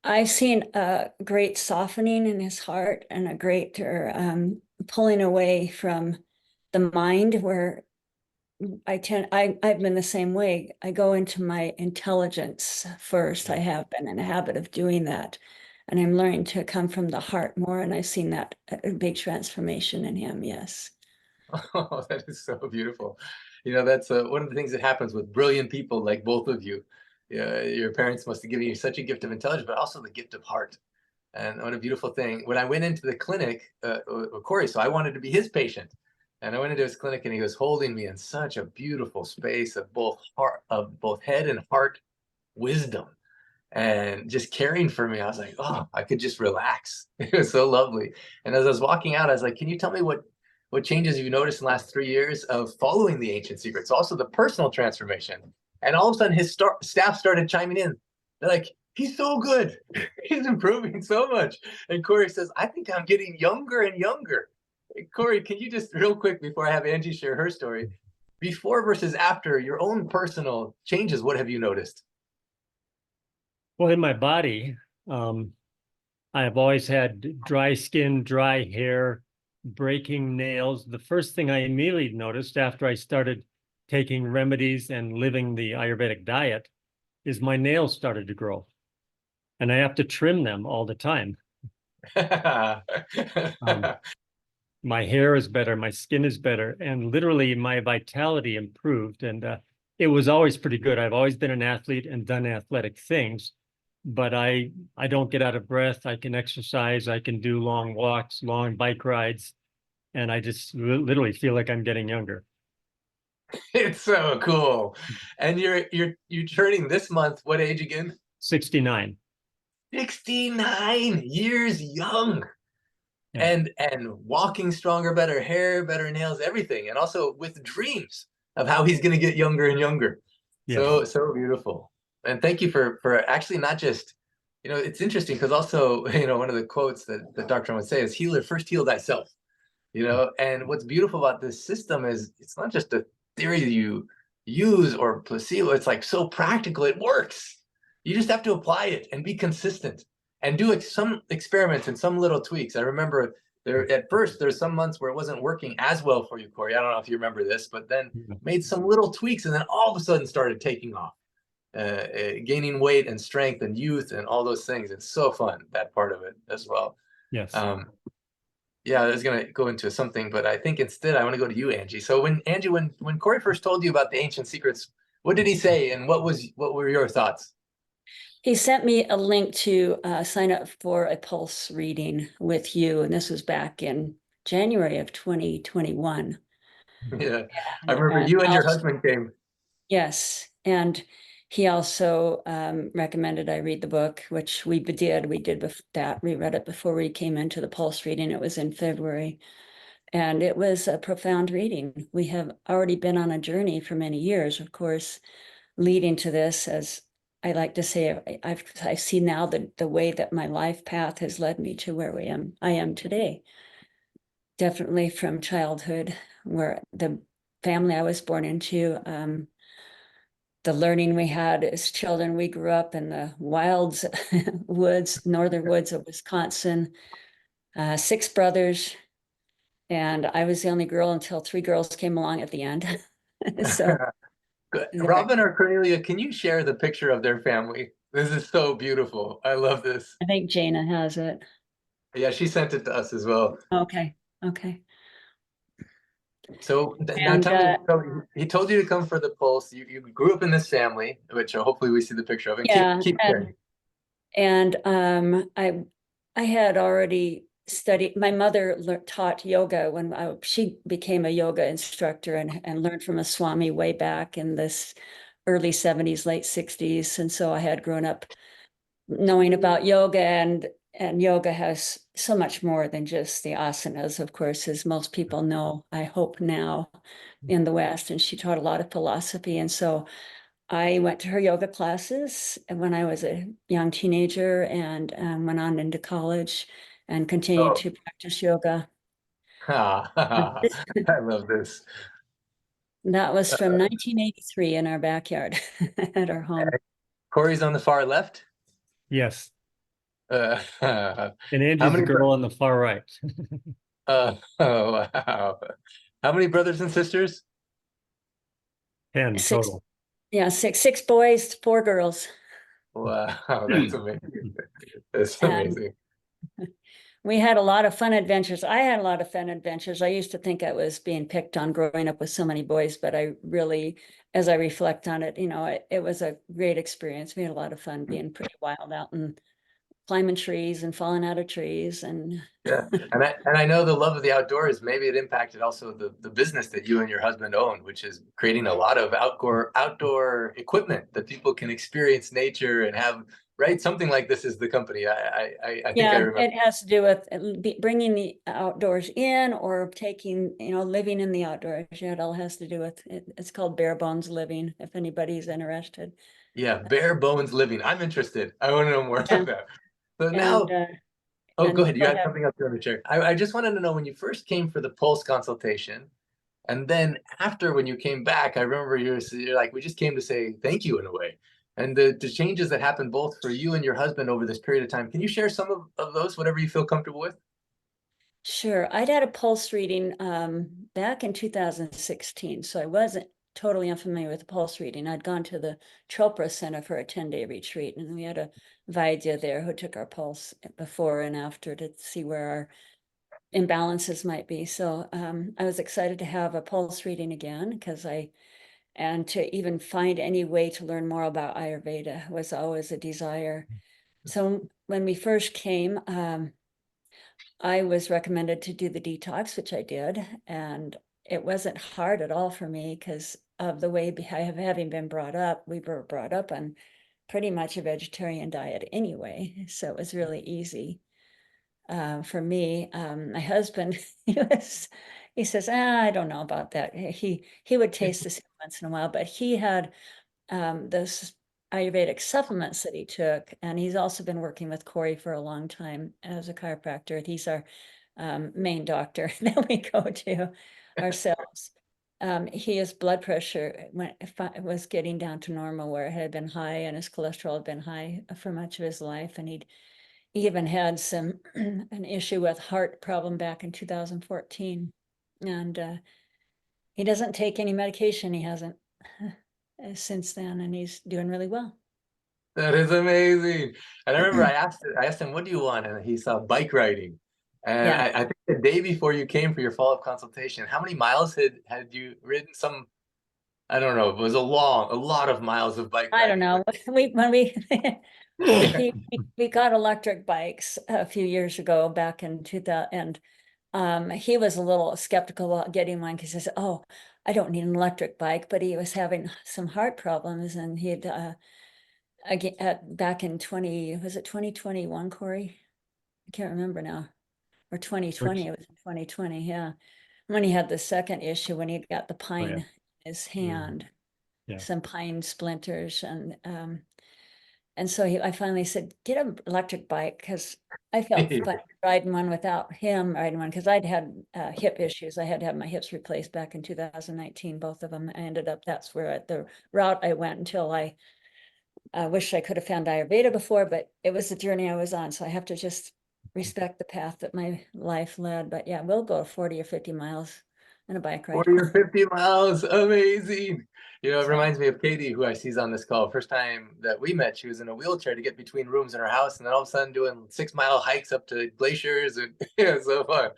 I've seen a great softening in his heart and a great pulling away from the mind, where I've been the same way. I go into my intelligence first. I have been in a habit of doing that. And I'm learning to come from the heart more. And I've seen that a big transformation in him. Yes. Oh, that is so beautiful. You know, that's one of the things that happens with brilliant people like both of you. Your parents must have given you such a gift of intelligence, but also the gift of heart. And what a beautiful thing. When I went into the clinic with Corey, so I wanted to be his patient. And I went into his clinic and he was holding me in such a beautiful space of both head and heart wisdom and just caring for me. I was like, oh, I could just relax. It was so lovely. And as I was walking out, I was like, can you tell me what changes you noticed in the last 3 years of following the ancient secrets, also the personal transformation? And all of a sudden his staff started chiming in. They're like, he's so good. He's improving so much. And Corey says, I think I'm getting younger and younger. Corey, can you just real quick before I have Angie share her story, before versus after your own personal changes, what have you noticed? Well, in my body, I have always had dry skin, dry hair, breaking nails. The first thing I immediately noticed after I started taking remedies and living the Ayurvedic diet is my nails started to grow. And I have to trim them all the time. My hair is better, my skin is better, and literally my vitality improved. And it was always pretty good. I've always been an athlete and done athletic things, but I don't get out of breath. I can exercise, I can do long walks, long bike rides. and I just literally feel like I'm getting younger. It's so cool. And you're turning this month, what age again? 69. 69 years young. Yeah. And walking stronger, better hair, better nails, everything. And also with dreams of how he's going to get younger and younger. Yeah. So beautiful. And thank you for actually not just, you know, it's interesting because also, you know, one of the quotes that the doctor would say is first heal thyself, you know. And what's beautiful about this system is it's not just a theory that you use or placebo. It's like so practical, it works. You just have to apply it and be consistent and do some experiments and some little tweaks. I remember at first there's some months where it wasn't working as well for you, Corey. I don't know if you remember this, but then made some little tweaks and then all of a sudden started taking off, gaining weight and strength and youth and all those things. It's so fun, that part of it as well. Yes. Yeah, I was gonna go into something, but I think instead I want to go to you, Angie. So when Corey first told you about the ancient secrets, what did he say, and what were your thoughts? He sent me a link to sign up for a pulse reading with you, and this was back in January of 2021. Yeah, I remember you and your husband came. Yes, and he also recommended I read the book, which we did. We did that. We read it before we came into the pulse reading. It was in February, and it was a profound reading. We have already been on a journey for many years, of course, leading to this. As I like to say, I see now the way that my life path has led me to where I am today. Definitely from childhood, where the family I was born into, the learning we had as children. We grew up in the wilds, northern woods of Wisconsin, 6 brothers, and I was the only girl until 3 girls came along at the end. So Robin or Cornelia, can you share the picture of their family? This is so beautiful. I love this. I think Jana has it. Yeah, she sent it to us as well. Okay. So now tell me, so he told you to come for the pulse. You grew up in this family, which hopefully we see the picture of. And Yeah, keep sharing. and I had already studied. My mother taught yoga when she became a yoga instructor and learned from a Swami way back in this early 70s, late 60s. And so I had grown up knowing about yoga, and yoga has so much more than just the asanas, of course, as most people know, I hope now, in the West. And she taught a lot of philosophy. And so I went to her yoga classes when I was a young teenager, and went on into college and continued to practice yoga. I love this. That was from 1983 in our backyard at our home. Corey's on the far left. Yes. And Angie's the girl on the far right. Oh, wow. How many brothers and sisters? 10 6. total. Yeah, 6 boys, 4 girls. Wow, that's amazing. That's amazing. We had a lot of fun adventures. I had a lot of fun adventures. I used to think I was being picked on growing up with so many boys, but I really, as I reflect on it, it was a great experience. We had a lot of fun being pretty wild out and climbing trees and falling out of trees. And yeah, and I know the love of the outdoors, maybe it impacted also the business that you and your husband own, which is creating a lot of outdoor equipment that people can experience nature and have. Right, something like this is the company. I think I remember. It has to do with bringing the outdoors in, or taking, living in the outdoors. Yeah, it all has to do with it. It's called bare bones living, if anybody's interested. Yeah, bare bones living. I'm interested. I want to know more about that. So now, go ahead. You had something up there on the chair. I just wanted to know, when you first came for the pulse consultation, and then after, when you came back, I remember you're like, we just came to say thank you in a way. And the changes that happened both for you and your husband over this period of time. Can you share some of those, whatever you feel comfortable with? Sure. I'd had a pulse reading back in 2016, so I wasn't totally unfamiliar with the pulse reading. I'd gone to the Chopra Center for a 10-day retreat, and we had a Vaidya there who took our pulse before and after to see where our imbalances might be. So I was excited to have a pulse reading again, because and to even find any way to learn more about Ayurveda was always a desire. So when we first came, I was recommended to do the detox, which I did, and it wasn't hard at all for me because of the way having been brought up. We were brought up on pretty much a vegetarian diet anyway, so it was really easy for me. My husband, he says, I don't know about that. He would taste this once in a while, but he had this Ayurvedic supplements that he took, and he's also been working with Corey for a long time as a chiropractor. He's our main doctor that we go to ourselves. His blood pressure was getting down to normal, where it had been high, and his cholesterol had been high for much of his life, and he even had an issue with heart problem back in 2014, and he doesn't take any medication. He hasn't since then, and he's doing really well. That is amazing. And I remember I asked him, what do you want? And he saw bike riding. And Yeah. I think the day before you came for your follow-up consultation, how many miles had you ridden? I don't know, it was a lot of miles of bike riding. I don't know. We got electric bikes a few years ago, back in 2000, and he was a little skeptical about getting one because he said, oh, I don't need an electric bike, but he was having some heart problems, and he'd again back in 2021, Corey? I can't remember now. Or 2020, it was in 2020, yeah. When he had the second issue, when he got the pine in his hand, some pine splinters, and so I finally said, get an electric bike, because I felt fun riding one without him riding one, because I'd had hip issues. I had to have my hips replaced back in 2019, both of them. I ended up, that's where the route I went until I wish I could have found Ayurveda before, but it was the journey I was on. So I have to just respect the path that my life led. But yeah, we'll go 40 or 50 miles in a bike ride. 40 or 50 miles, amazing. You know, it reminds me of Katie, who I see's on this call. First time that we met, she was in a wheelchair to get between rooms in her house, and then all of a sudden doing 6-mile hikes up to glaciers, and yeah, so fun.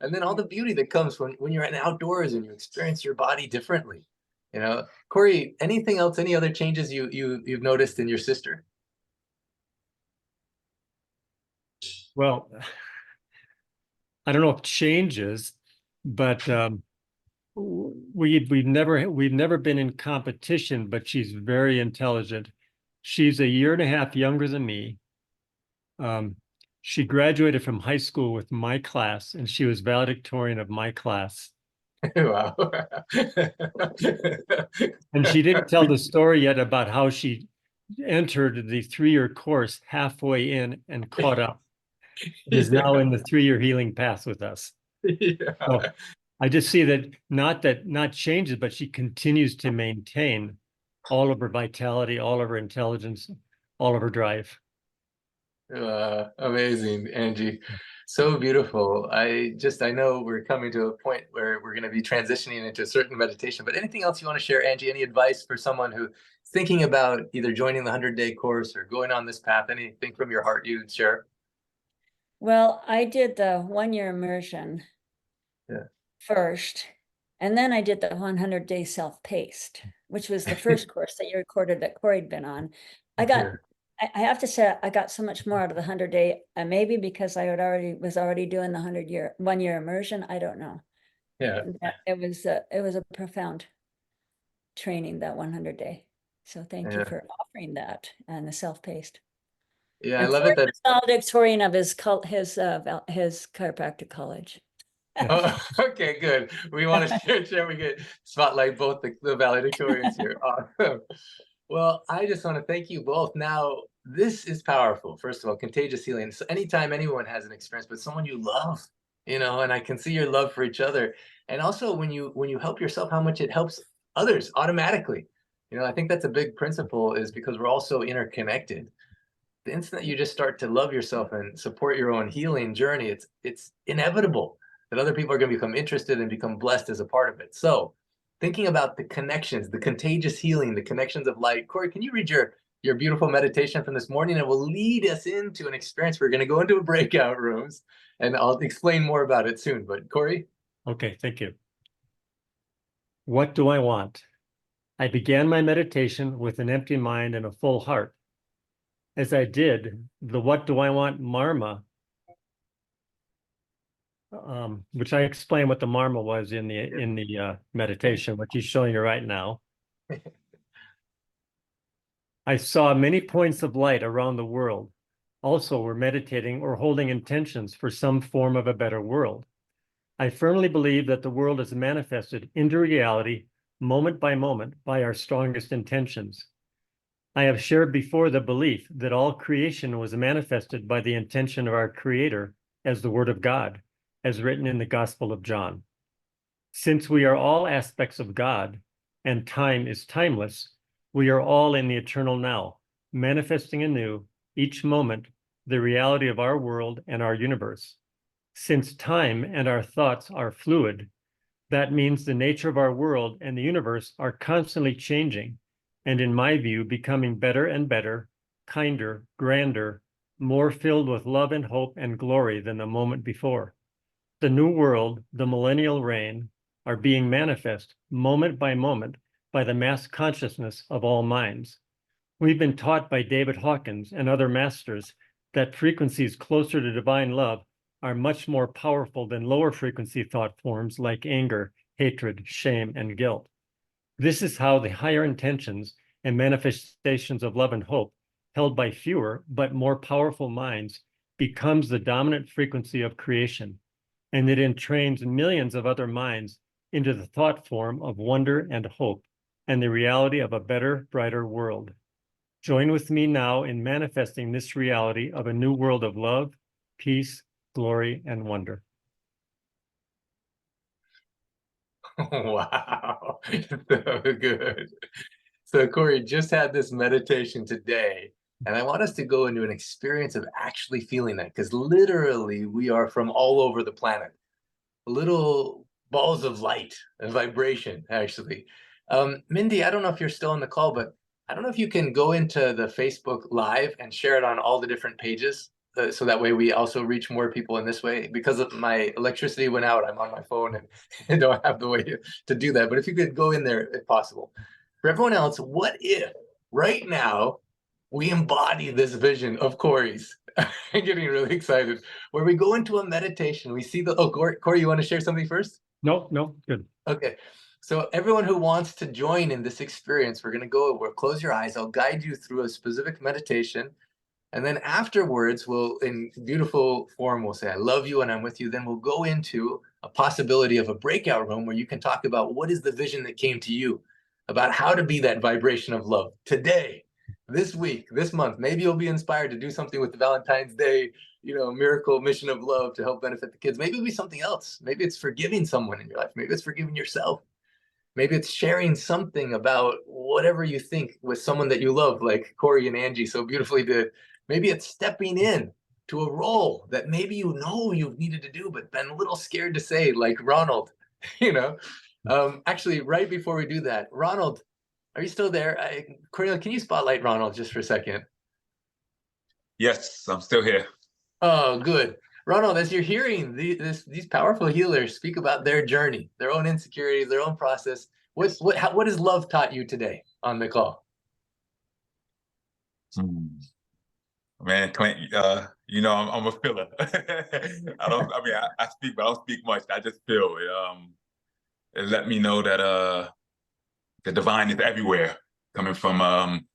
And then all the beauty that comes when you're in outdoors and you experience your body differently. You know, Corey, anything else, any other changes you've noticed in your sister? Well, I don't know if changes, but we've never been in competition, but she's very intelligent. She's a year and a half younger than me. She graduated from high school with my class, and she was valedictorian of my class. Wow. And she didn't tell the story yet about how she entered the 3-year course halfway in and caught up. Is now in the 3-year healing path with us. Yeah. So I just see that not changes, but she continues to maintain all of her vitality, all of her intelligence, all of her drive. Amazing, Angie. So beautiful. I know we're coming to a point where we're going to be transitioning into a certain meditation, but anything else you want to share, Angie? Any advice for someone who's thinking about either joining the 100-day course or going on this path? Anything from your heart you'd share? Well, I did the 1-year immersion first, and then I did the 100-day self-paced, which was the first course that you recorded that Corey'd been on. I have to say, I got so much more out of the 100-day, maybe because I was already doing the 1-year immersion. I don't know. Yeah, it was a profound training, that 100-day. So thank you for offering that, and the self-paced. Yeah, I love it that valedictorian of his chiropractic college. Oh, okay, good. We want to share we get spotlight both the valedictorians here. Awesome. Well, I just want to thank you both. Now, this is powerful. First of all, contagious healing. So anytime anyone has an experience with someone you love, you know, and I can see your love for each other. And also when you help yourself, how much it helps others automatically. You know, I think that's a big principle, is because we're all so interconnected. The instant you just start to love yourself and support your own healing journey, it's inevitable that other people are going to become interested and become blessed as a part of it. So thinking about the connections, the contagious healing, the connections of light. Corey, can you read your beautiful meditation from this morning? And will lead us into an experience. We're going to go into a breakout rooms, and I'll explain more about it soon. But Corey? Okay, thank you. What do I want? I began my meditation with an empty mind and a full heart. As I did, the what do I want marma which I explained what the marma was in the meditation, which he's showing you right now. I saw many points of light around the world. Also, we're meditating or holding intentions for some form of a better world. I firmly believe that the world is manifested into reality moment by our strongest intentions. I have shared before the belief that all creation was manifested by the intention of our Creator as the Word of God, as written in the Gospel of John. Since we are all aspects of God, and time is timeless, we are all in the eternal now, manifesting anew, each moment, the reality of our world and our universe. Since time and our thoughts are fluid, that means the nature of our world and the universe are constantly changing, and in my view, becoming better and better, kinder, grander, more filled with love and hope and glory than the moment before. The new world, the millennial reign, are being manifest moment by the mass consciousness of all minds. We've been taught by David Hawkins and other masters that frequencies closer to divine love are much more powerful than lower frequency thought forms like anger, hatred, shame, and guilt. This is how the higher intentions and manifestations of love and hope, held by fewer but more powerful minds, becomes the dominant frequency of creation, and it entrains millions of other minds into the thought form of wonder and hope, and the reality of a better, brighter world. Join with me now in manifesting this reality of a new world of love, peace, glory, and wonder. Wow, so good. So Corey just had this meditation today, and I want us to go into an experience of actually feeling that, because literally we are from all over the planet. Little balls of light and vibration, actually. Mindy, I don't know if you're still on the call, but I don't know if you can go into the Facebook Live and share it on all the different pages, so that way we also reach more people in this way. Because of my electricity went out, I'm on my phone and I don't have the way to do that. But if you could go in there, if possible. For everyone else, what if right now we embody this vision of Corey's? I'm getting really excited. Where we go into a meditation, we see the, oh, Corey, you want to share something first? No, good. Okay. So everyone who wants to join in this experience, we're going to go over, close your eyes. I'll guide you through a specific meditation. And then afterwards, we'll, in beautiful form, we'll say, I love you and I'm with you. Then we'll go into a possibility of a breakout room where you can talk about what is the vision that came to you about how to be that vibration of love today, this week, this month. Maybe you'll be inspired to do something with the Valentine's Day, miracle mission of love to help benefit the kids. Maybe it'll be something else. Maybe it's forgiving someone in your life. Maybe it's forgiving yourself. Maybe it's sharing something about whatever you think with someone that you love, like Corey and Angie so beautifully did. Maybe it's stepping in to a role that maybe you've needed to do, but been a little scared to say, like Ronald. Actually, right before we do that, Ronald, are you still there? Cornelia, can you spotlight Ronald just for a second? Yes, I'm still here. Oh, good. Ronald, as you're hearing these powerful healers speak about their journey, their own insecurities, their own process, what has love taught you today on the call? Man, Clint, I'm a filler. I speak, but I don't speak much. I just feel it. It let me know that the divine is everywhere, coming from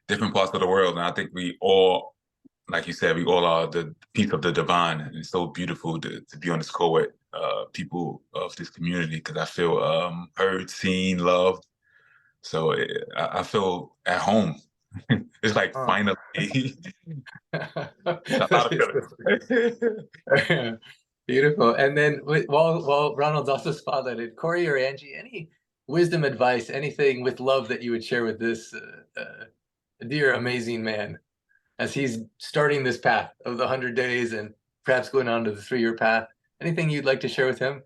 different parts of the world. And I think we all, like you said, we all are the piece of the divine. And it's so beautiful to be on this call with people of this community, because I feel heard, seen, loved. So I feel at home. It's like finally a lot of feelings. Beautiful. And then while Ronald's also spotlighted, Corey or Angie, any wisdom, advice, anything with love that you would share with this dear, amazing man as he's starting this path of the 100 days and perhaps going on to the 3-year path? Anything you'd like to share with him?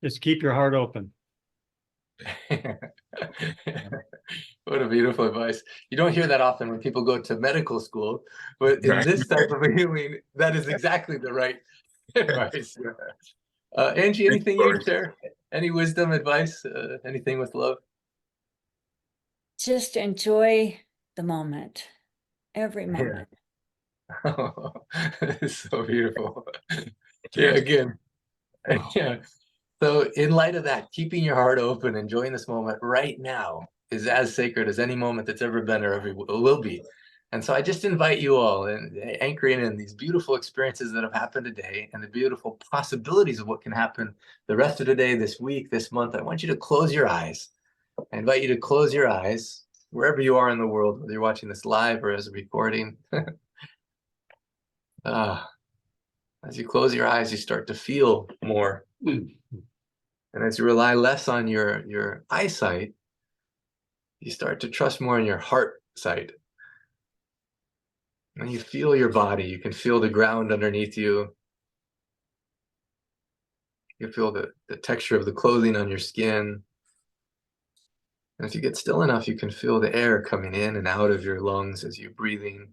Just keep your heart open. What a beautiful advice. You don't hear that often when people go to medical school, but in this type of healing, that is exactly the right advice. Angie, anything you'd share? Any wisdom, advice, anything with love? Just enjoy the moment, every moment. Oh, that is so beautiful. Yeah, again. Yeah. So in light of that, keeping your heart open, enjoying this moment right now is as sacred as any moment that's ever been or ever will be. And so I just invite you all and anchoring in these beautiful experiences that have happened today and the beautiful possibilities of what can happen the rest of the day, this week, this month. I want you to close your eyes. I invite you to close your eyes wherever you are in the world, whether you're watching this live or as a recording. As you close your eyes, you start to feel more. And as you rely less on your eyesight, you start to trust more in your heart sight. When you feel your body, you can feel the ground underneath you. You feel the texture of the clothing on your skin. And if you get still enough, you can feel the air coming in and out of your lungs as you're breathing.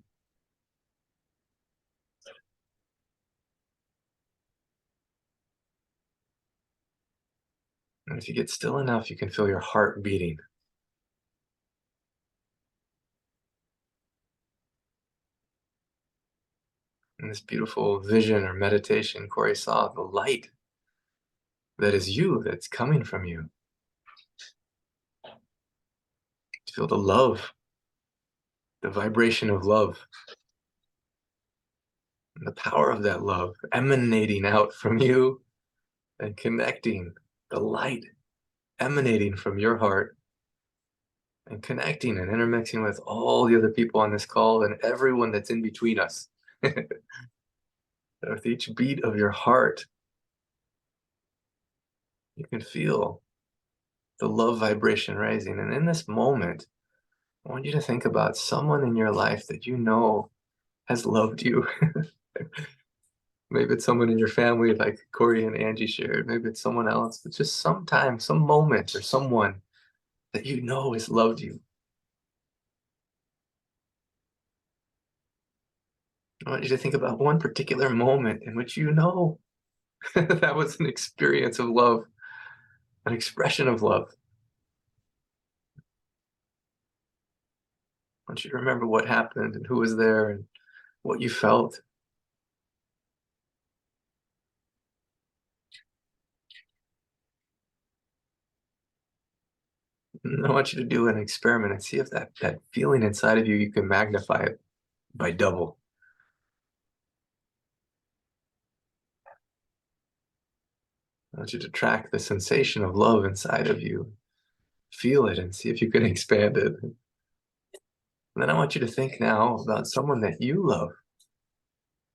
And if you get still enough, you can feel your heart beating. In this beautiful vision or meditation, Corey saw the light that is you, that's coming from you. Feel the love, the vibration of love, and the power of that love emanating out from you and connecting, the light emanating from your heart and connecting and intermixing with all the other people on this call and everyone that's in between us. With each beat of your heart, you can feel the love vibration rising. And in this moment, I want you to think about someone in your life that you know has loved you. Maybe it's someone in your family like Corey and Angie shared. Maybe it's someone else, but just sometime, some moment or someone that you know has loved you. I want you to think about one particular moment in which you know that was an experience of love, an expression of love. I want you to remember what happened and who was there and what you felt. And I want you to do an experiment and see if that feeling inside of you, you can magnify it by double. I want you to track the sensation of love inside of you. Feel it and see if you can expand it. And then I want you to think now about someone that you love.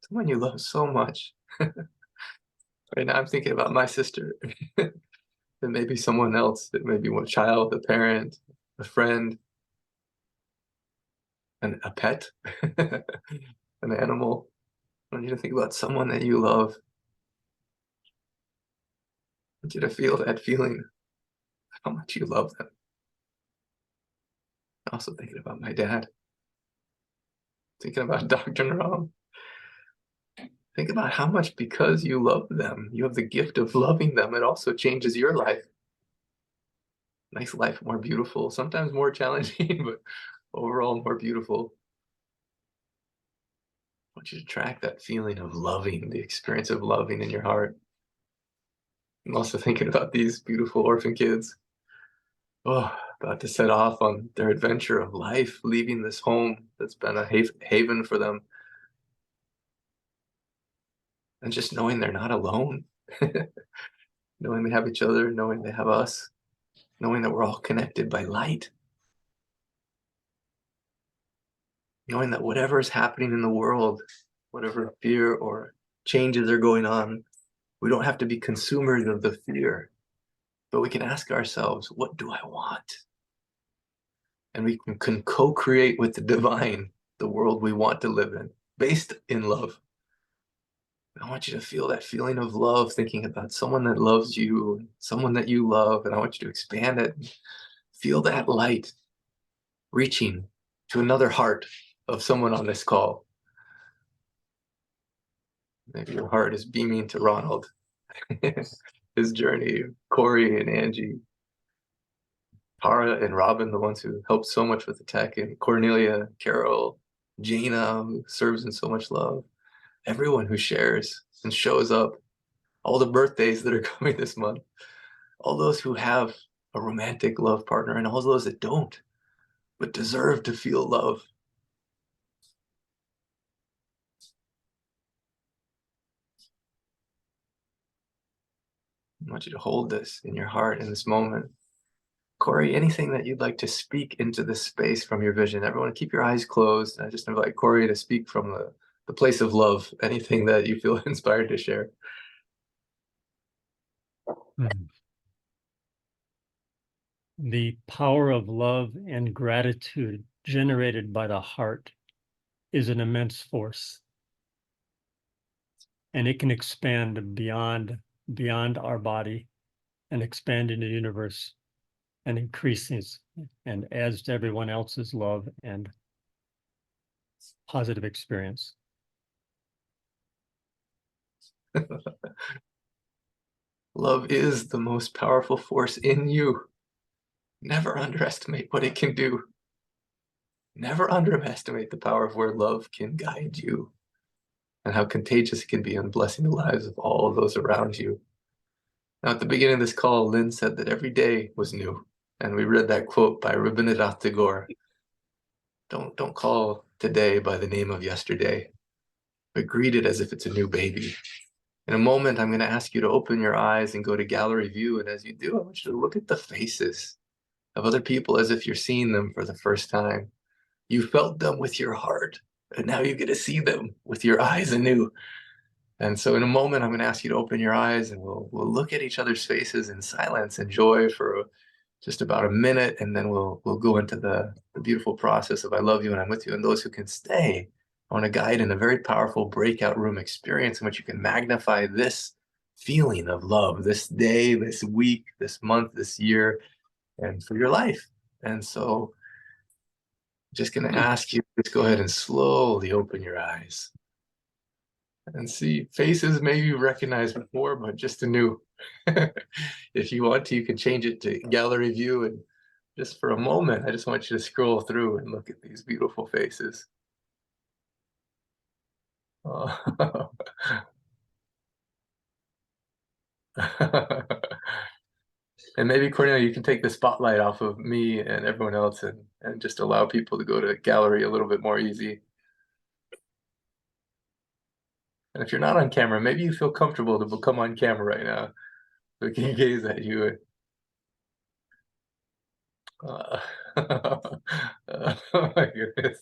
Someone you love so much. Right now I'm thinking about my sister. It may be someone else. It may be one child, a parent, a friend, a pet, an animal. I want you to think about someone that you love. I want you to feel that feeling, how much you love them. Also thinking about my dad. Thinking about Dr. Ram. Think about how much, because you love them, you have the gift of loving them. It also changes your life. Makes life more beautiful, sometimes more challenging, but overall more beautiful. I want you to track that feeling of loving, the experience of loving in your heart. I'm also thinking about these beautiful orphan kids. Oh, about to set off on their adventure of life, leaving this home that's been a haven for them. And just knowing they're not alone, knowing they have each other, knowing they have us, knowing that we're all connected by light, knowing that whatever is happening in the world, whatever fear or changes are going on, we don't have to be consumers of the fear, but we can ask ourselves, what do I want? And we can co-create with the divine the world we want to live in, based in love. I want you to feel that feeling of love, thinking about someone that loves you, someone that you love, and I want you to expand it. Feel that light reaching to another heart of someone on this call. Maybe your heart is beaming to Ronald, his journey, Corey and Angie, Tara and Robin, the ones who helped so much with the tech, and Cornelia, Carol, Jaina, who serves in so much love. Everyone who shares and shows up, all the birthdays that are coming this month, all those who have a romantic love partner, and all those that don't, but deserve to feel love. I want you to hold this in your heart in this moment. Corey, anything that you'd like to speak into this space from your vision? Everyone keep your eyes closed. I just invite Corey to speak from the place of love. Anything that you feel inspired to share. The power of love and gratitude generated by the heart is an immense force. And it can expand beyond our body and expand into the universe and increases and adds to everyone else's love and positive experience. Love is the most powerful force in you. Never underestimate what it can do. Never underestimate the power of where love can guide you and how contagious it can be in blessing the lives of all those around you. Now, at the beginning of this call, Lynn said that every day was new. And we read that quote by 𝗬𝗙𝗙𝗧𝗦 Don't call today by the name of yesterday, but greet it as if it's a new baby. In a moment, I'm going to ask you to open your eyes and go to gallery view. And as you do, I want you to look at the faces of other people as if you're seeing them for the first time. You felt them with your heart, and now you get to see them with your eyes anew. And so in a moment, I'm going to ask you to open your eyes, and we'll look at each other's faces in silence and joy for just about a minute, and then we'll go into the beautiful process of I love you and I'm with you. And those who can stay, I want to guide in a very powerful breakout room experience in which you can magnify this feeling of love, this day, this week, this month, this year, and for your life. And so I'm just going to ask you to go ahead and slowly open your eyes and see faces maybe you recognized before, but just anew. If you want to, you can change it to gallery view, and just for a moment, I just want you to scroll through and look at these beautiful faces. And maybe, Cornelia, you can take the spotlight off of me and everyone else and just allow people to go to gallery a little bit more easy. And if you're not on camera, maybe you feel comfortable to become on camera right now. We can gaze at you. Oh my goodness.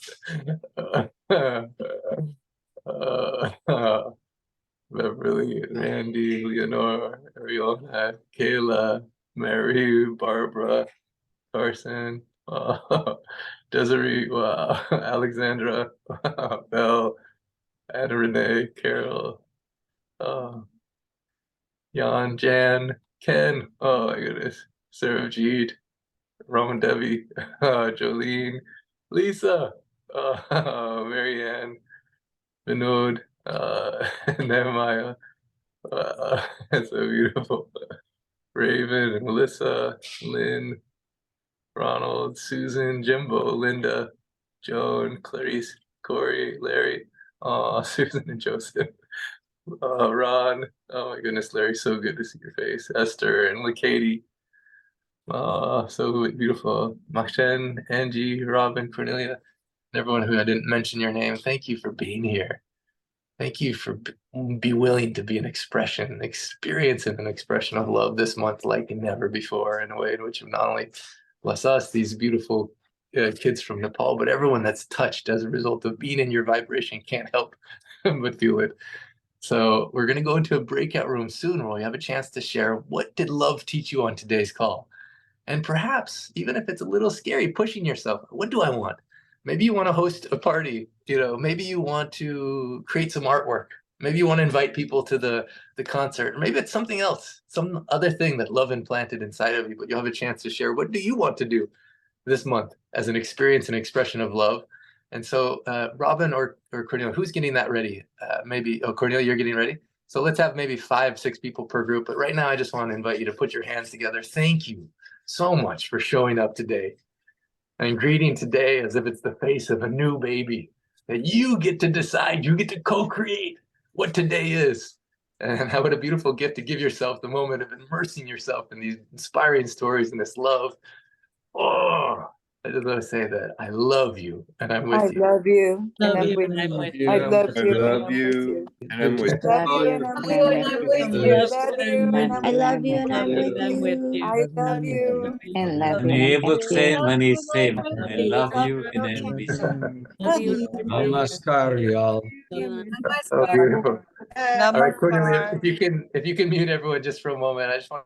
Beverly, Randy, Leonore, Ariana, Kayla, Mary, Barbara, Carson, Desiree, wow, Alexandra, Belle, Anna Renee, Carol, Jan, Jan, Ken, oh my goodness, Sarahjeet, Roman Debbie, Jolene, Lisa, Marianne, Vinod, Nehemiah, so beautiful. Raven and Melissa, Lynn, Ronald, Susan, Jimbo, Linda, Joan, Clarice, Corey, Larry, Susan and Joseph, Ron, oh my goodness, Larry, so good to see your face. Esther and Katie, so beautiful. Machen, Angie, Robin, Cornelia, and everyone who I didn't mention your name, thank you for being here. Thank you for be willing to be an expression, experiencing an expression of love this month like never before, in a way in which you not only bless us, these beautiful kids from Nepal, but everyone that's touched as a result of being in your vibration can't help but feel it. So we're going to go into a breakout room soon where we have a chance to share what did love teach you on today's call. And perhaps, even if it's a little scary, pushing yourself, what do I want? Maybe you want to host a party, maybe you want to create some artwork. Maybe you want to invite people to the concert. Or maybe it's something else, some other thing that love implanted inside of you, but you'll have a chance to share. What do you want to do this month as an experience and expression of love? And so Robin or Cornelia, who's getting that ready? Maybe, Cornelia, you're getting ready? So let's have maybe 5-6 people per group. But right now, I just want to invite you to put your hands together. Thank you so much for showing up today. And greeting today as if it's the face of a new baby that you get to decide, you get to co-create what today is. And what a beautiful gift to give yourself the moment of immersing yourself in these inspiring stories and this love. Oh, I just want to say that I love you and I'm with you. I love you. Love And I'm you with and I'm you. with I you. love I you. love And I'm with you. and I'm with you. Love you and I'm with you. Love you and I'm I with love you you. and I'm with you. I love you. And love you. Mani And I'm with you. Bukse Mani Sim. I love you and I miss you. Love you. Namaskar, y'all. So beautiful. All right, Cornelia, Namaskar. if you can mute everyone just for a moment, I just want